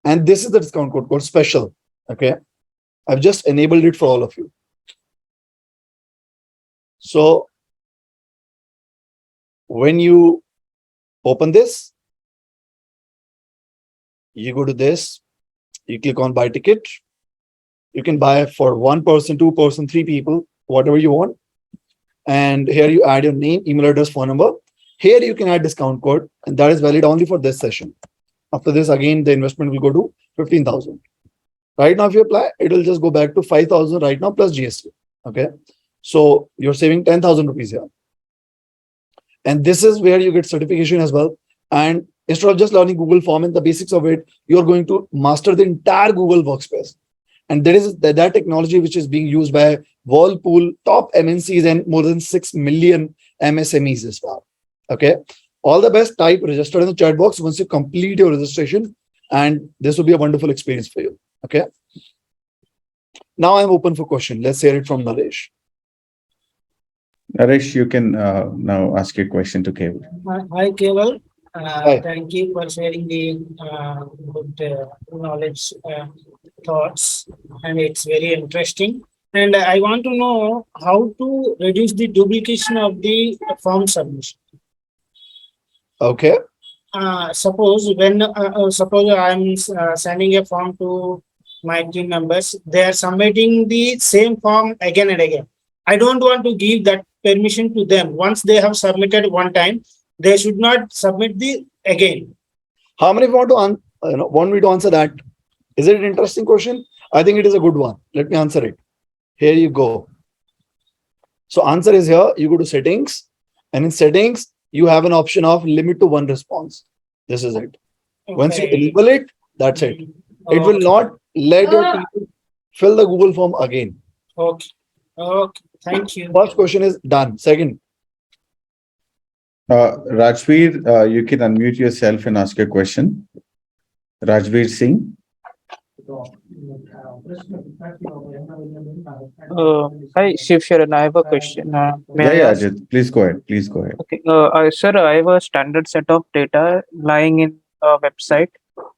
And this is the discount code called special. Okay, I've just enabled it for all of you. So when you open this, you go to this, you click on buy ticket. You can buy for 1 person, 2 person, 3 people, whatever you want. And here you add your name, email address, phone number. Here you can add discount code, and that is valid only for this session. After this, again, the investment will go to 15,000. Right now, if you apply, it will just go back to 5,000 right now plus GST. Okay, so you're saving 10,000 rupees here. And this is where you get certification as well. And instead of just learning Google Form and the basics of it, you're going to master the entire Google Workspace. And there is that technology which is being used by Whirlpool, top MNCs, and more than 6 million MSMEs as well. Okay, all the best. Type register in the chat box once you complete your registration, and this will be a wonderful experience for you. Okay, now I'm open for question. Let's hear it from Naresh. Naresh, you can now ask your question to Keval. Hi, Keval. Hi. Thank you for sharing the good knowledge thoughts, and it's very interesting. And I want to know how to reduce the duplication of the form submission. Okay. Suppose I'm sending a form to my team members, they are submitting the same form again and again. I don't want to give that permission to them. Once they have submitted one time, they should not submit the again. How many want me to answer that? Is it an interesting question? I think it is a good one. Let me answer it. Here you go. So answer is here. You go to settings, and in settings, you have an option of limit to 1 response. This is it. Okay. Once you enable it, that's it. It will not let your people fill the Google form again. Okay. Okay. Thank you. First question is done. Second. Rajveer, you can unmute yourself and ask your question. Rajveer Singh. Hi, Shiv Sharan. I have a question. May I ask? Ajit, please go ahead. Please go ahead. Okay, sir, I have a standard set of data lying in a website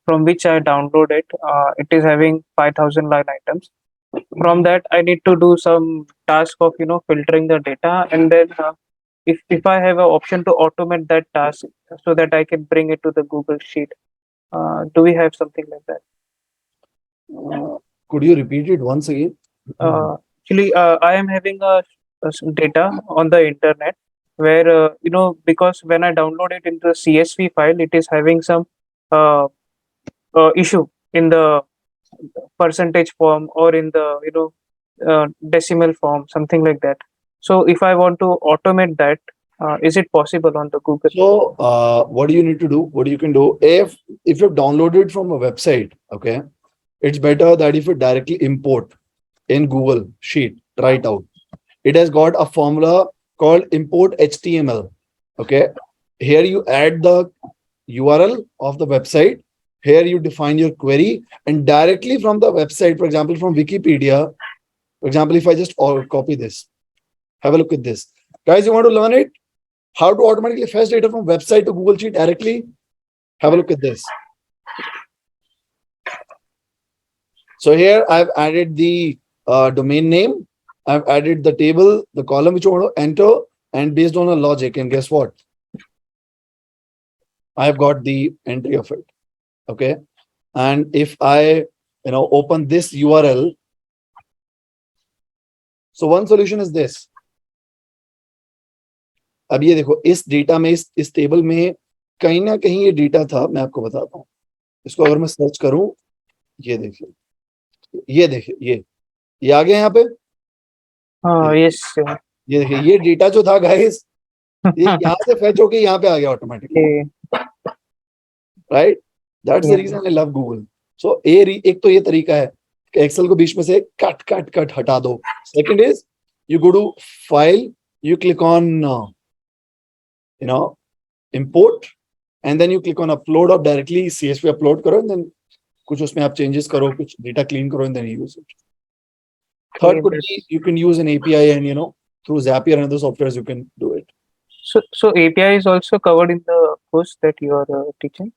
from which I download it. It is having 5,000 line items. From that, I need to do some task of filtering the data, and then if I have an option to automate that task so that I can bring it to the Google Sheet. Do we have something like that? Could you repeat it once again? Actually, I am having some data on the internet where because when I download it into the CSV file, it is having some issue in the percentage form or in the decimal form, something like that. So if I want to automate that, is it possible on the Google? So what do you need to do? What you can do if you've downloaded from a website, okay, it's better that if you directly import in Google Sheet right out. It has got a formula called import HTML. Okay, here you add the URL of the website. Here you define your query, and directly from the website, for example, from Wikipedia, for example, if I just copy this, Have a look at this. Guys, you want to learn it? How to automatically fetch data from website to Google Sheet directly? Have a look at this. So here I've added the domain name. I've added the table, the column which you want to enter, and based on a logic. And guess what? I've got the entry of it. Okay. And if I open this URL, so one solution is this. अब ये देखो इस data में इस table में कहीं ना कहीं ये डेटा था. मैं आपको बताता हूँ. इसको अगर मैं सर्च करूं, ये देखिए ये आ गया यहाँ पे. Yes. ये देखिए ये डेटा जो था गाइस, ये यहाँ से फेच होके यहाँ पे आ गया automatically. Right. That's the reason I love Google. So एक तो ये तरीका है कि एक्सेल को बीच में से कट हटा दो. Second is you go to file, you click on import, and then you click on upload or directly CSV upload करो, and then कुछ उसमें आप changes करो, कुछ data clean करो, and then you use it. Third could be you can use an API, and through Zapier and other softwares you can do it. So API is also covered in the course that you are teaching.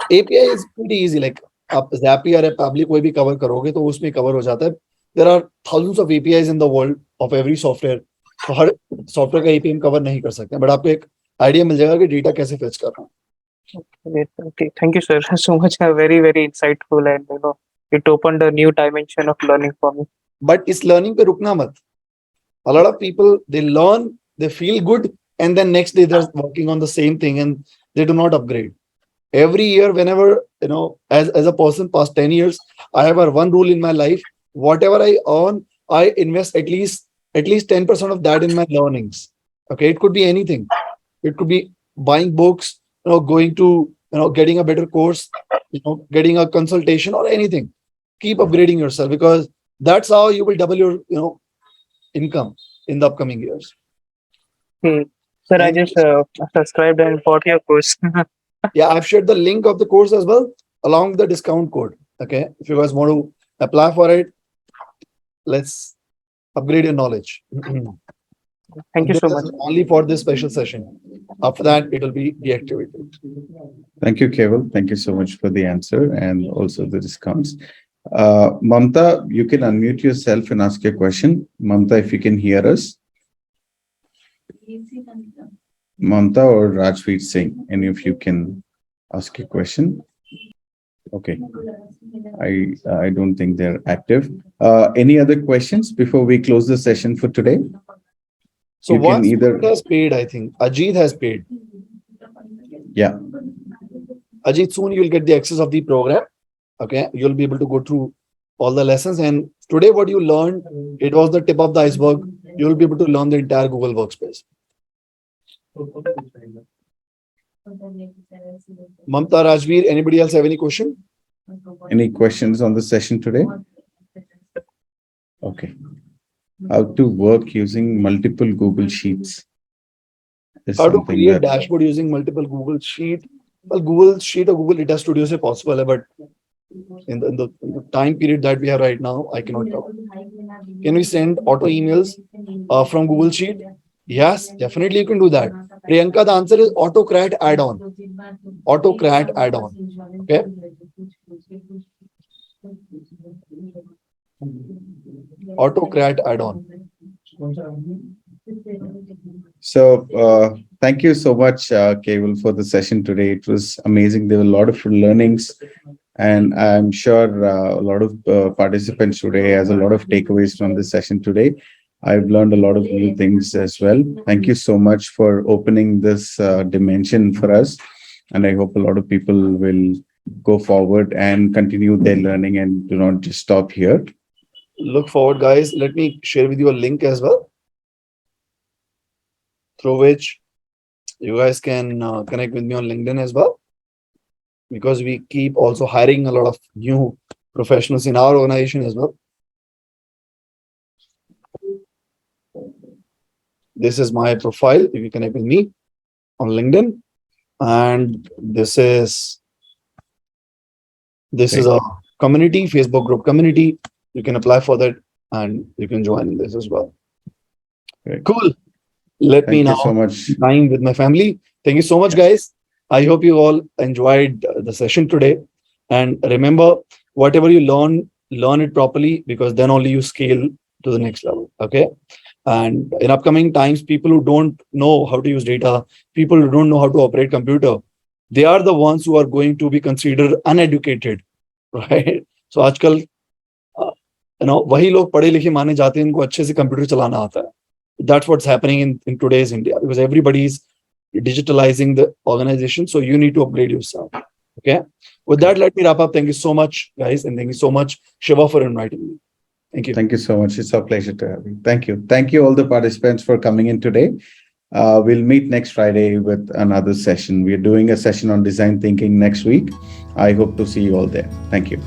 API is pretty easy. Like आप Zapier या Pabbly कोई भी cover करोगे तो उसमें cover हो जाता है. There are thousands of APIs in the world of every software. तो हर सॉफ्टवेयर का API हम कवर नहीं कर सकते, बट आपको एक आइडिया मिल जाएगा कि डेटा कैसे फेच करना है. Okay, thank you, sir, so much. Very, very insightful, and it opened a new dimension of learning for me. But इस लर्निंग पे रुकना मत. A lot of people, they learn, they feel good, and then next day they're working on the same thing and they do not upgrade. Every year, whenever, as a person past 10 years, I have one rule in my life. Whatever I earn, I invest at least 10% of that in my learnings. Okay, it could be anything. It could be buying books, going to, getting a better course, getting a consultation or anything. Keep upgrading yourself, because that's how you will double your, income in the upcoming years. Sir, I just subscribed and bought your course. Yeah, I've shared the link of the course as well, along with the discount code. Okay, if you guys want to apply for it, let's upgrade your knowledge. Thank you so much. Only for this special session. After that, it will be deactivated. Thank you, Keval. Thank you so much for the answer and also the discounts. Mamta, you can unmute yourself and ask your question. Mamta, if you can hear us. Mamta or Rajveer Singh, any of you can ask a question. Okay. I don't think they're active. Any other questions before we close the session for today? So You can one either- student has paid, I think. Ajit has paid. Yeah. Ajit, soon you'll get the access of the program. Okay, you'll be able to go through all the lessons. And today what you learned, it was the tip of the iceberg. You'll be able to learn the entire Google Workspace. Mamta, Rajveer, anybody else have any question? Any questions on the session today? Okay. How to work using multiple Google Sheets? Is How to something create that- dashboard using multiple Google Sheet? Well, Google Sheet or Google Data Studio is possible, but in the time period that we have right now, I cannot cover. Can we send auto emails from Google Sheet? Yes, definitely you can do that. Priyanka, the answer is AutoCrat add-on. AutoCrat add-on. Okay. AutoCrat add-on. So thank you so much, Keval, for the session today. It was amazing. There were a lot of learnings, and I'm sure a lot of participants today has a lot of takeaways from this session today. I've learned a lot of new things as well. Thank you so much for opening this dimension for us. And I hope a lot of people will go forward and continue their learning and do not just stop here. Look forward, guys. Let me share with you a link as well, through which you guys can connect with me on LinkedIn as well, because we keep also hiring a lot of new professionals in our organization as well. This is my profile. You can connect with me on LinkedIn, and this is a community, Facebook group community. You can apply for that and you can join this as well. Great. Cool. Let me Thank you now so much. time with my family. Thank you so much, guys. I hope you all enjoyed the session today. And remember, whatever you learn it properly, because then only you scale to the next level. Okay. And in upcoming times, people who don't know how to use data, people who don't know how to operate computer, they are the ones who are going to be considered uneducated, right? So आजकल वही लोग पढ़े लिखे माने जाते हैं इनको अच्छे से कंप्यूटर चलाना आता है. That's what's happening in today's India, because everybody is digitalizing the organization. So you need to upgrade yourself. Okay. With that, let me wrap up. Thank you so much, guys. And thank you so much, Shiva, for inviting me. Thank you. Thank you so much. It's a pleasure to have you. Thank you. Thank you all the participants for coming in today. We'll meet next Friday with another session. We are doing a session on design thinking next week. I hope to see you all there. Thank you.